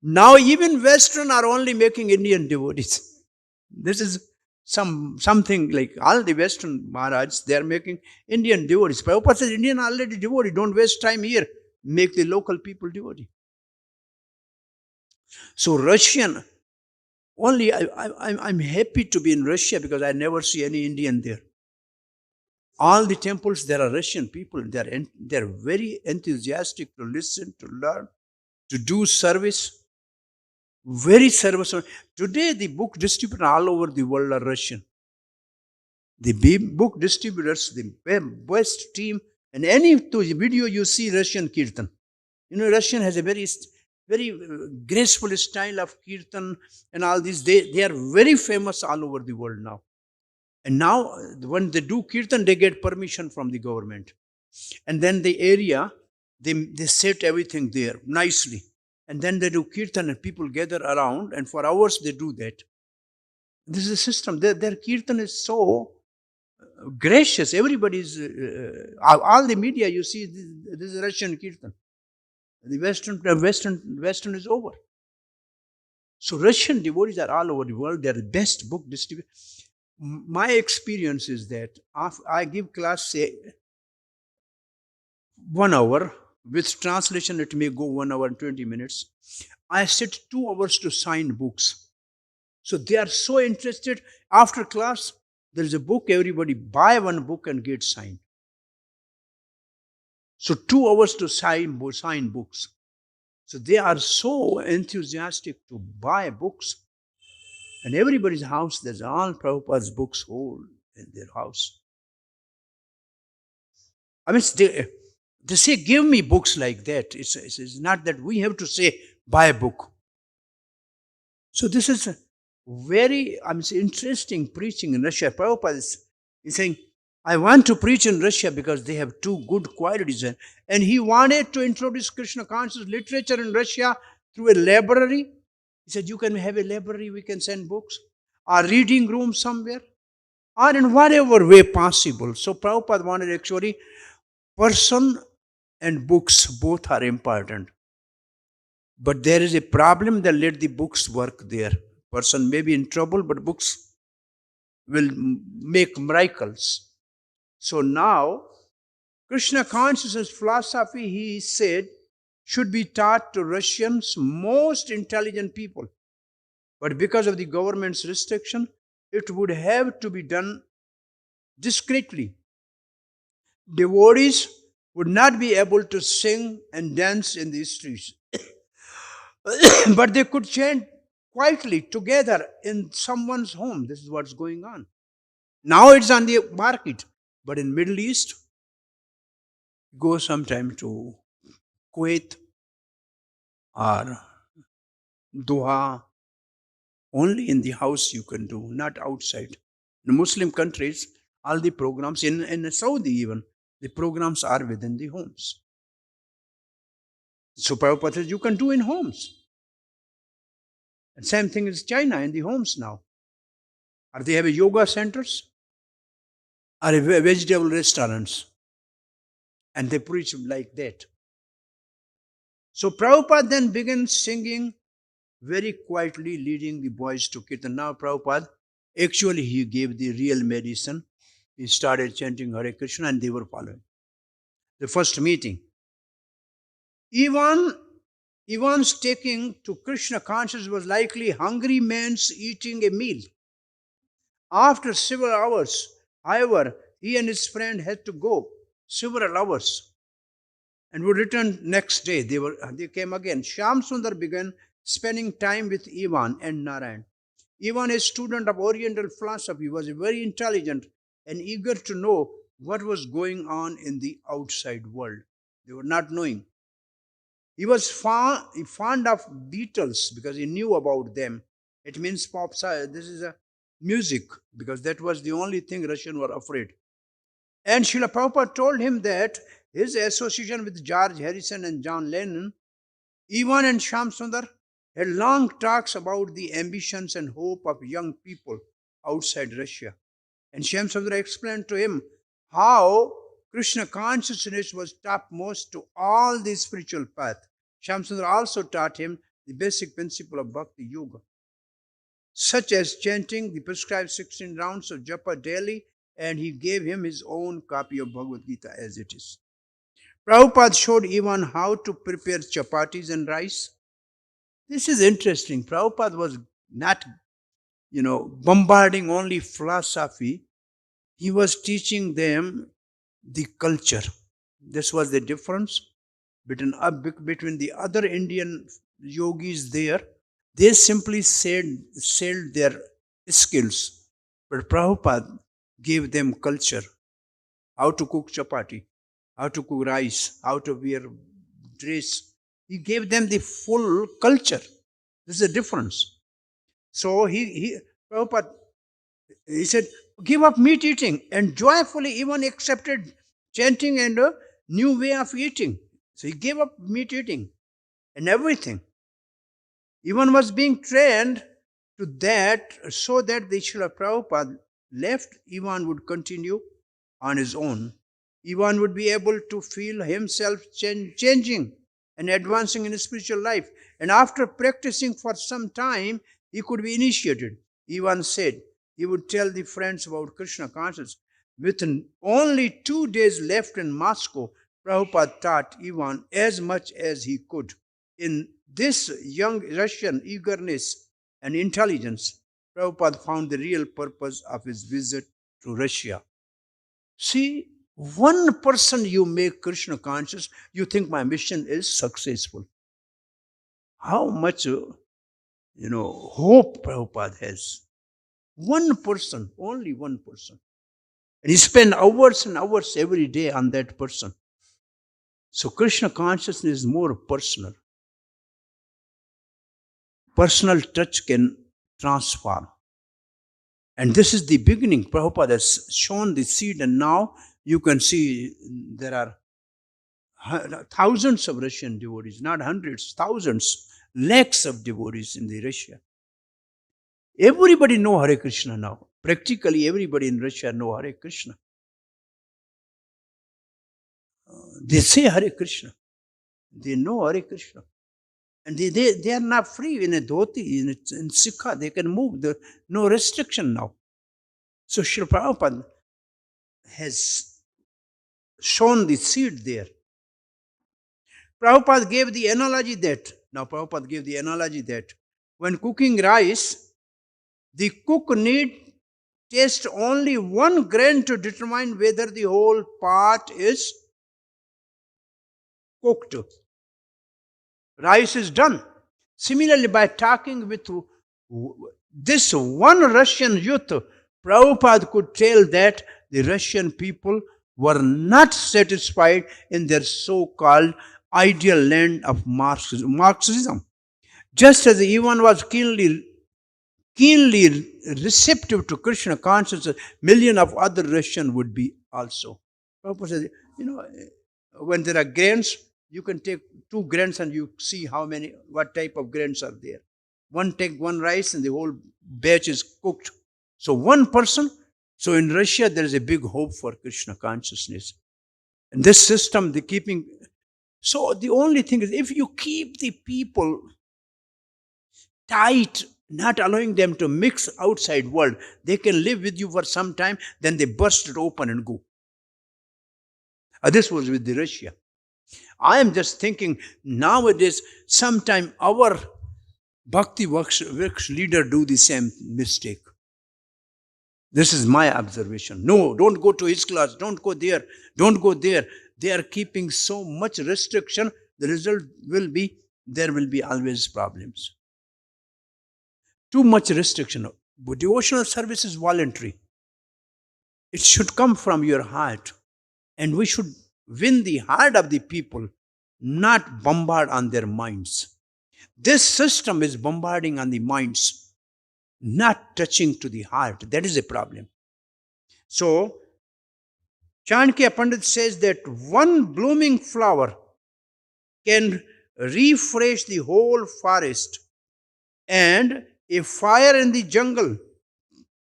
Now even Western are only making Indian devotees. This is something like all the Western Maharajs, they are making Indian devotees. Prabhupada says, Indian are already devotee, don't waste time here. Make the local people devotee. So Russian, only I'm happy to be in Russia because I never see any Indian there. All the temples, there are Russian people. They're very enthusiastic to listen, to learn, to do service. Very service. Today, the book distributors all over the world are Russian. The book distributors, the best team, and any video you see Russian kirtan. Russian has a very graceful style of kirtan and all this. They are very famous all over the world now. And now, when they do kirtan, they get permission from the government. And then the area, they set everything there nicely. And then they do kirtan and people gather around and for hours they do that. This is a system. Their kirtan is so gracious. Everybody's, all the media you see, this is Russian kirtan. The Western is over. So Russian devotees are all over the world. They are the best book distributors. My experience is that I give class, say, 1 hour. With translation, it may go 1 hour and 20 minutes. I sit 2 hours to sign books. So they are so interested. After class, there is a book. Everybody buy one book and get signed. So 2 hours to sign books. So they are so enthusiastic to buy books. And everybody's house, there's all Prabhupada's books hold in their house. I mean, they say, give me books like that. It's not that we have to say, buy a book. So this is a very interesting preaching in Russia. Prabhupada is saying, I want to preach in Russia because they have 2 good qualities. And he wanted to introduce Krishna conscious literature in Russia through a library. He said, you can have a library, we can send books, or reading room somewhere, or in whatever way possible. So Prabhupada wanted actually person and books, both are important. But there is a problem that let the books work there. Person may be in trouble, but books will make miracles. So now, Krishna consciousness philosophy, he said, should be taught to Russians, most intelligent people. But because of the government's restriction, it would have to be done discreetly. Devotees would not be able to sing and dance in the streets. But they could chant quietly together in someone's home. This is what's going on. Now it's on the market. But in Middle East, go sometime to Kuwait or Doha. Only in the house you can do, not outside. In Muslim countries, all the programs, in Saudi even, the programs are within the homes. So Prabhupada says, you can do in homes. And same thing is China, in the homes now. Or they have a yoga centers, or vegetable restaurants. And they preach like that. So Prabhupada then began singing very quietly, leading the boys to kirtan. Now Prabhupada, actually he gave the real medicine. He started chanting Hare Krishna and they were following. The first meeting. Ivan's taking to Krishna consciousness was likely hungry man's eating a meal. After several hours, however, he and his friend had to go several hours and would return next day. They came again. Shyam Sundar began spending time with Ivan and Nārāyaṇa. Ivan, a student of Oriental philosophy, was very intelligent and eager to know what was going on in the outside world. They were not knowing. He was fond of Beatles because he knew about them. It means pop. This is a music because that was the only thing Russians were afraid. And Srila Prabhupada told him that his association with George Harrison and John Lennon, Ivan and Shyam Sundar had long talks about the ambitions and hope of young people outside Russia. And Shyam Sundar explained to him how Krishna consciousness was topmost to all the spiritual path. Shamsundar also taught him the basic principle of Bhakti Yoga, such as chanting the prescribed 16 rounds of japa daily, and he gave him his own copy of Bhagavad Gita as it is. Prabhupada showed even how to prepare chapatis and rice. This is interesting. Prabhupada was not, bombarding only philosophy. He was teaching them the culture. This was the difference between the other Indian yogis there. They simply sold their skills. But Prabhupada gave them culture. How to cook chapati, how to cook rice, how to wear dress. He gave them the full culture. This is a difference. So Prabhupada, he said, give up meat eating, and joyfully even accepted chanting and a new way of eating. So he gave up meat eating and everything. Even was being trained to that so that the Srila Prabhupada left, Ivan would continue on his own. Ivan would be able to feel himself changing and advancing in his spiritual life. And after practicing for some time, he could be initiated. Ivan said he would tell the friends about Krishna consciousness. With only 2 days left in Moscow, Prabhupada taught Ivan as much as he could. In this young Russian eagerness and intelligence, Prabhupada found the real purpose of his visit to Russia. See, one person you make Krishna conscious, you think my mission is successful. How much, hope Prabhupada has. One person, only one person. And he spent hours and hours every day on that person. So Krishna consciousness is more personal. Personal touch can transform. And this is the beginning. Prabhupada has shown the seed, and now you can see there are thousands of Russian devotees, not hundreds, thousands, lakhs of devotees in the Russia. Everybody know Hare Krishna now. Practically everybody in Russia know Hare Krishna. They say Hare Krishna. They know Hare Krishna. And they are not free in a dhoti, in sikha. They can move. There no restriction now. So Srila Prabhupada has shown the seed there. Prabhupada gave the analogy that when cooking rice, the cook need taste only 1 grain to determine whether the whole pot is cooked. Rice is done. Similarly, by talking with this one Russian youth, Prabhupada could tell that the Russian people were not satisfied in their so-called ideal land of Marxism. Just as Ivan was keenly receptive to Krishna consciousness, millions of other Russians would be also. Prabhupada says, when there are grains, you can take 2 grains and you see what type of grains are there. Take one rice and the whole batch is cooked. So one person, so in Russia there is a big hope for Krishna consciousness. And this system, so the only thing is, if you keep the people tight, not allowing them to mix outside world, they can live with you for some time, then they burst it open and go. This was with the Russia. I am just thinking nowadays, sometime our Bhakti works leader do the same mistake. This is my observation. No, don't go to his class. Don't go there. Don't go there. They are keeping so much restriction. The result will be, there will be always problems. Too much restriction. But devotional service is voluntary. It should come from your heart. And we should win the heart of the people, not bombard on their minds. This system is bombarding on the minds, not touching to the heart. That is a problem. So, Chanakya Pandit says that one blooming flower can refresh the whole forest, and a fire in the jungle,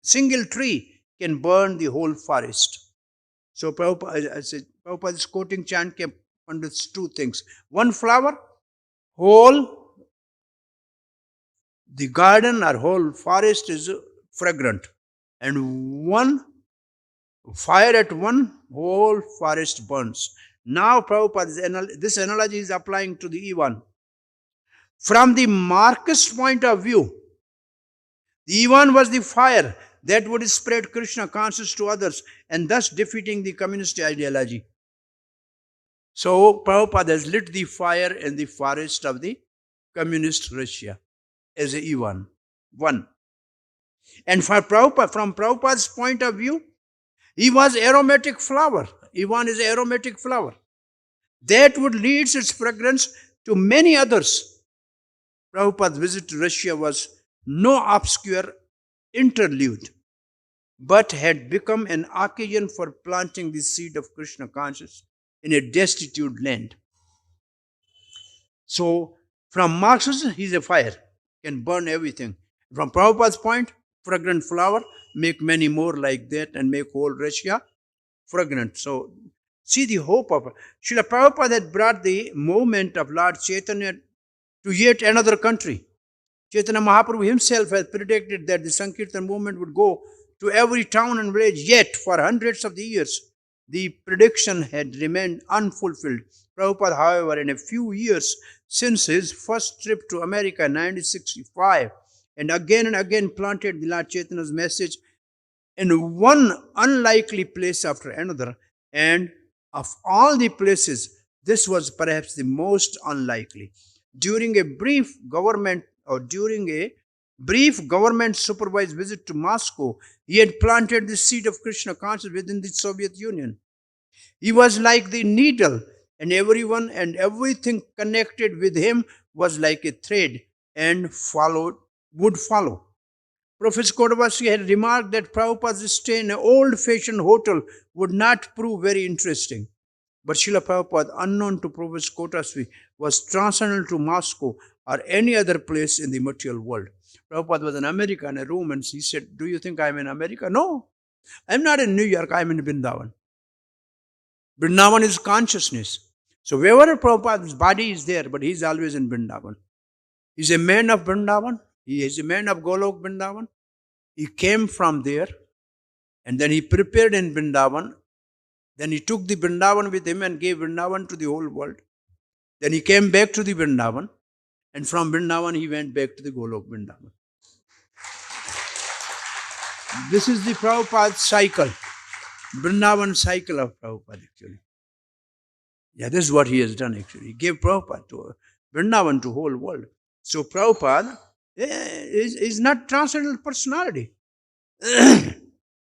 single tree, can burn the whole forest. So Prabhupada Prabhupada is quoting Chanakya Pandit's two things. One flower, whole the garden or whole forest is fragrant. And one fire at one, whole forest burns. Now Prabhupada, this analogy is applying to the E1. From the Marxist point of view, the E1 was the fire that would spread Krishna consciousness to others and thus defeating the communist ideology. So Prabhupada has lit the fire in the forest of the communist Russia as a E1. One. And for Prabhupada, from Prabhupada's point of view, he was aromatic flower. E1 is aromatic flower. That would lead its fragrance to many others. Prabhupada's visit to Russia was no obscure interlude, but had become an occasion for planting the seed of Krishna consciousness in a destitute land. So, from Marxism, he's a fire, can burn everything. From Prabhupada's point, fragrant flower, make many more like that and make whole Russia fragrant. So, see the hope of Srila Prabhupada had brought the movement of Lord Chaitanya to yet another country. Chaitanya Mahaprabhu himself has predicted that the Sankirtan movement would go to every town and village, yet for hundreds of the years, the prediction had remained unfulfilled. Prabhupada, however, in a few years since his first trip to America in 1965, and again planted the Lord Chaitanya's message in one unlikely place after another, and of all the places, this was perhaps the most unlikely. During a brief government supervised visit to Moscow, he had planted the seed of Krishna consciousness within the Soviet Union. He was like the needle, and everyone and everything connected with him was like a thread and would follow. Professor Kodavasi had remarked that Prabhupada's stay in an old-fashioned hotel would not prove very interesting. But Srila Prabhupada, unknown to Professor Kodavasi, was transcendental to Moscow or any other place in the material world. Prabhupada was in America in a room and he said, "Do you think I'm in America?" "No, I'm not in New York, I'm in Vrindavan." Vrindavan is consciousness. So wherever Prabhupada's body is there, but he's always in Vrindavan. He's a man of Vrindavan. He is a man of Golok Vrindavan. He came from there and then he prepared in Vrindavan. Then he took the Vrindavan with him and gave Vrindavan to the whole world. Then he came back to the Vrindavan, and from Vrindavan he went back to the Golok Vrindavan. This is the Prabhupada cycle, Vrindavan cycle of Prabhupada actually. Yeah, this is what he has done actually. He gave Prabhupada to Vrindavan to whole world. So Prabhupada is not transcendental personality.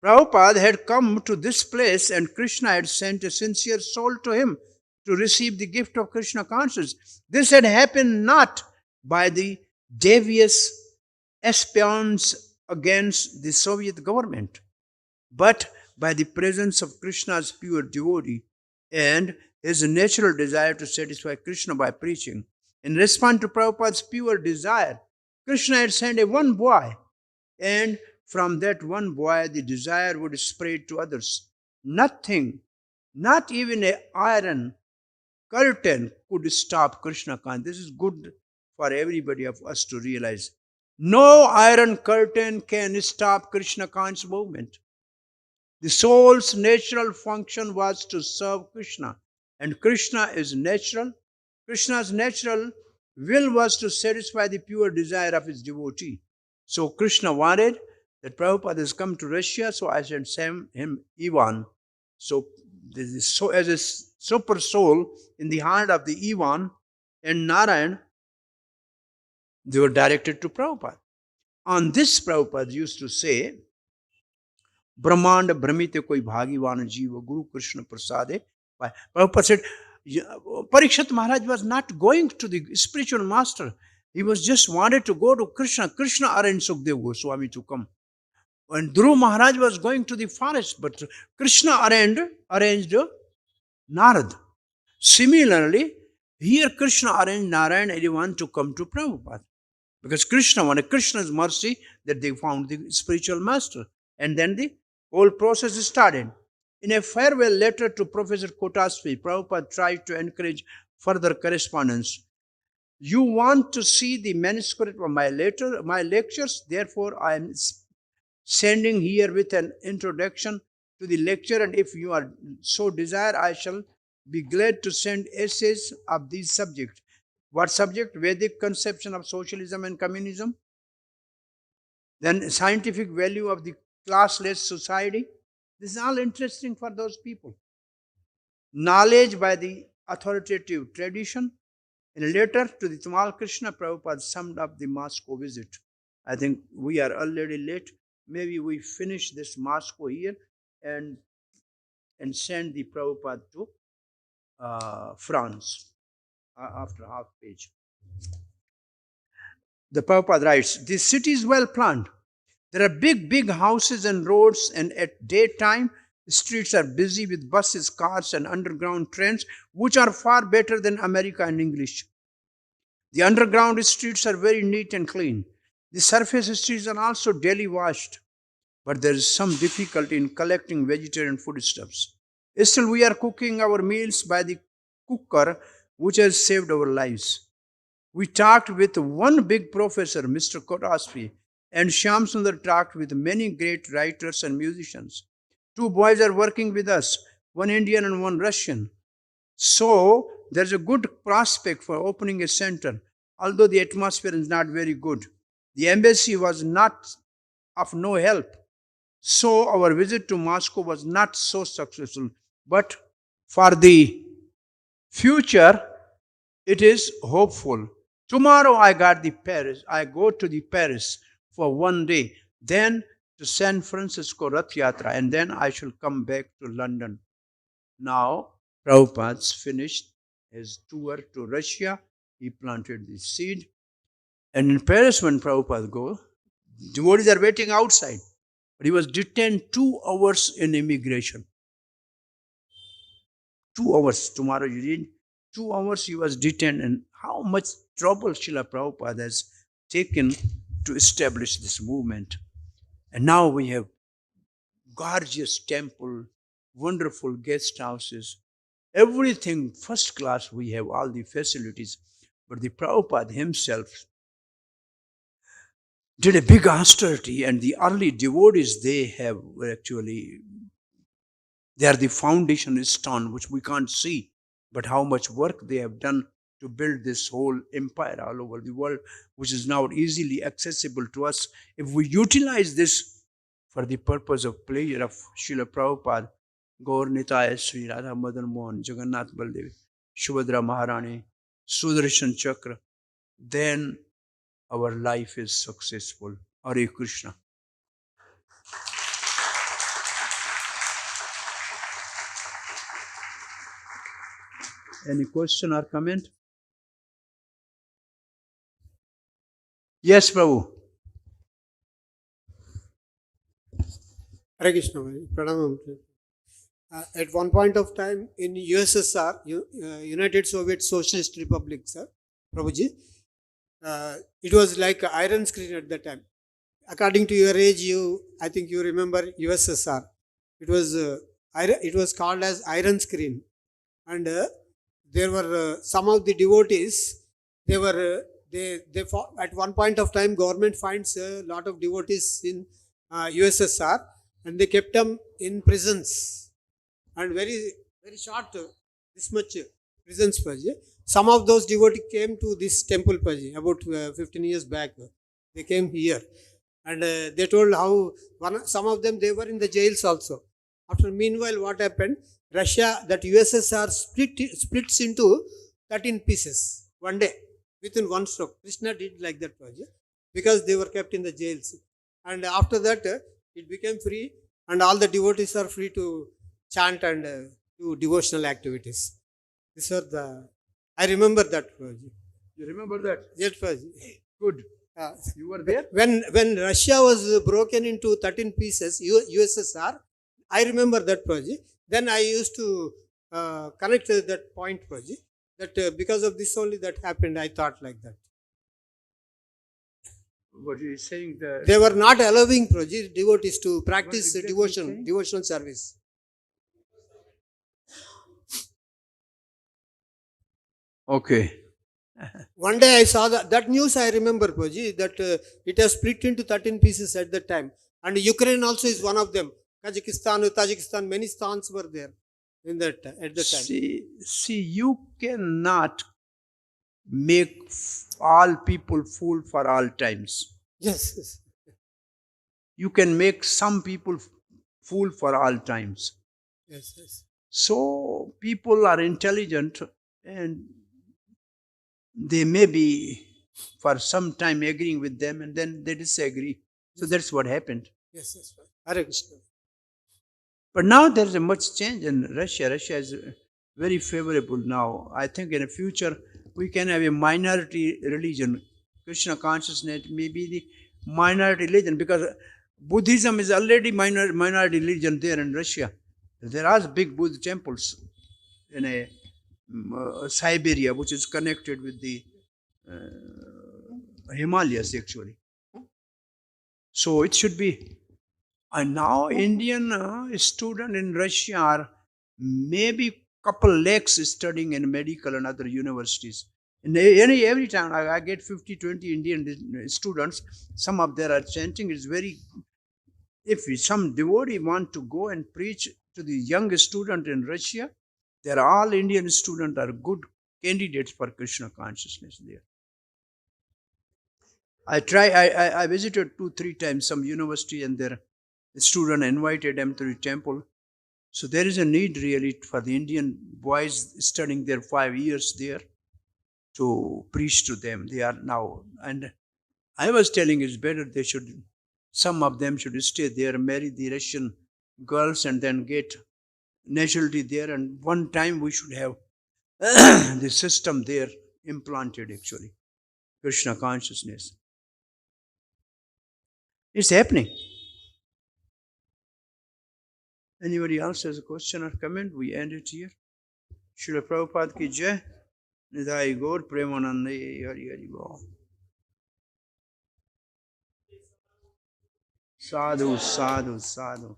Prabhupada had come to this place and Krishna had sent a sincere soul to him to receive the gift of Krishna consciousness. This had happened not by the devious espionage against the Soviet government, but by the presence of Krishna's pure devotee and his natural desire to satisfy Krishna by preaching. In response to Prabhupada's pure desire, Krishna had sent a one boy, and from that one boy the desire would spread to others. Nothing, not even an iron curtain could stop Krishna consciousness. This is good for everybody of us to realize. No iron curtain can stop Krishna conscious movement. The soul's natural function was to serve Krishna, and Krishna is natural. Krishna's natural will was to satisfy the pure desire of his devotee. So Krishna wanted that Prabhupada has come to Russia, so I should send him Ivan. So as a super soul in the heart of the Ivan and Nārāyaṇa, they were directed to Prabhupada. On this, Prabhupada used to say, Brahmanda Brahmite koi bhagivana jiva Guru Krishna prasade. Prabhupada said, Parikshit Maharaj was not going to the spiritual master. He was just wanted to go to Krishna. Krishna arranged Sukdev Goswami to come. And Dhruv Maharaj was going to the forest, but Krishna arranged Narad. Similarly, here Krishna arranged Nārāyaṇa everyone to come to Prabhupada. Because Krishna wanted Krishna's mercy that they found the spiritual master. And then the whole process started. In a farewell letter to Professor Kotasvi, Prabhupada tried to encourage further correspondence. You want to see the manuscript of my lectures, therefore I am sending here with an introduction to the lecture, and if you are so desire, I shall be glad to send essays of these subjects. What subject? Vedic conception of socialism and communism. Then scientific value of the classless society. This is all interesting for those people. Knowledge by the authoritative tradition. In a letter to the Tamal Krishna, Prabhupada summed up the Moscow visit. I think we are already late. Maybe we finish this Moscow here and send the Prabhupada to France after half page. The Prabhupada writes, "This city is well planned. There are big houses and roads, and at daytime, the streets are busy with buses, cars, and underground trains, which are far better than America and English. The underground streets are very neat and clean. The surface streets are also daily washed, but there is some difficulty in collecting vegetarian foodstuffs. Still, we are cooking our meals by the cooker, which has saved our lives. We talked with one big professor, Mr. Kotasvi, and Shyam Sundar talked with many great writers and musicians. 2 boys are working with us, one Indian and one Russian. So, there's a good prospect for opening a center, although the atmosphere is not very good. The embassy was not of no help. So, our visit to Moscow was not so successful. But for the future, it is hopeful. Tomorrow I go to the Paris for 1 day, then to San Francisco Rath Yatra, and then I shall come back to London." Now, Prabhupada's finished his tour to Russia. He planted the seed. And in Paris, when Prabhupada goes, devotees are waiting outside. But he was detained 2 hours in immigration. 2 hours. Tomorrow you read, 2 hours he was detained. And how much trouble Srila Prabhupada has taken to establish this movement. And now we have gorgeous temple, wonderful guest houses, everything first class. We have all the facilities. But the Prabhupada himself did a big austerity, and the early devotees, they are the foundation stone, which we can't see, but how much work they have done to build this whole empire all over the world, which is now easily accessible to us. If we utilize this for the purpose of pleasure of Srila Prabhupada, Gaur Nitaya, Sri Radha Madan Mohan, Jagannath Baldev, Subhadra Maharani, Sudarshan Chakra, then our life is successful. Hare Krishna. Any question or comment? Yes, Prabhu. Hare Krishna, Pranamam. At one point of time in USSR, United Soviet Socialist Republic, sir, Prabhuji, it was like an iron screen at that time. According to your age, I think you remember USSR. It was called as iron screen, and there were some of the devotees. At one point of time, government finds a lot of devotees in USSR, and they kept them in prisons, and very short, this much prisons. Some of those devotees came to this temple about 15 years back. They came here, and they told how some of them, they were in the jails also. Meanwhile, what happened? Russia, that USSR splits into 13 pieces one day within one stroke. Krishna did like that because they were kept in the jails, and after that it became free, and all the devotees are free to chant and do devotional activities. These are I remember that. You remember that? Yes, good. You were there? When Russia was broken into 13 pieces, USSR, I remember that project. Then I used to connect that point project, that because of this only that happened, I thought like that. What are you saying? They were not allowing devotees to practice devotional service. Okay. One day I saw that news. I remember, Prabhuji, that it has split into 13 pieces at that time, and Ukraine also is one of them. Kazakhstan, Tajikistan, many stans were there in that at the time. See, you cannot make all people fool for all times. Yes, yes. You can make some people fool for all times. Yes, yes. So people are intelligent and they may be for some time agreeing with them and then they disagree. So that's what happened. Yes, yes. Hare Krishna. But now there's a much change in Russia. Russia is very favorable now. I think in the future we can have a minority religion. Krishna consciousness may be the minority religion because Buddhism is already minority religion there in Russia. There are big Buddha temples in Siberia, which is connected with the Himalayas actually. So it should be. And now Indian student in Russia are maybe couple lakhs studying in medical and other universities. And every time I get 50, 20 Indian students, some of them are chanting. It's very, if some devotee want to go and preach to the young student in Russia, they're all Indian students are good candidates for Krishna consciousness there. I visited 2-3 times some university and their student invited them to the temple. So there is a need really for the Indian boys studying their 5 years there to preach to them. They are now, and I was telling it's better they should, some of them should stay there, marry the Russian girls and then get nationality there. And one time we should have the system there implanted actually, Krishna consciousness. It's happening. Anybody else has a question or comment? We end it here. Srila Prabhupada ki jai. Nidhai Gaur Premanande Hari Hari Bol. Sadhu, sadhu, sadhu.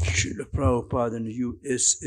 Srila Prabhupada in the USSR.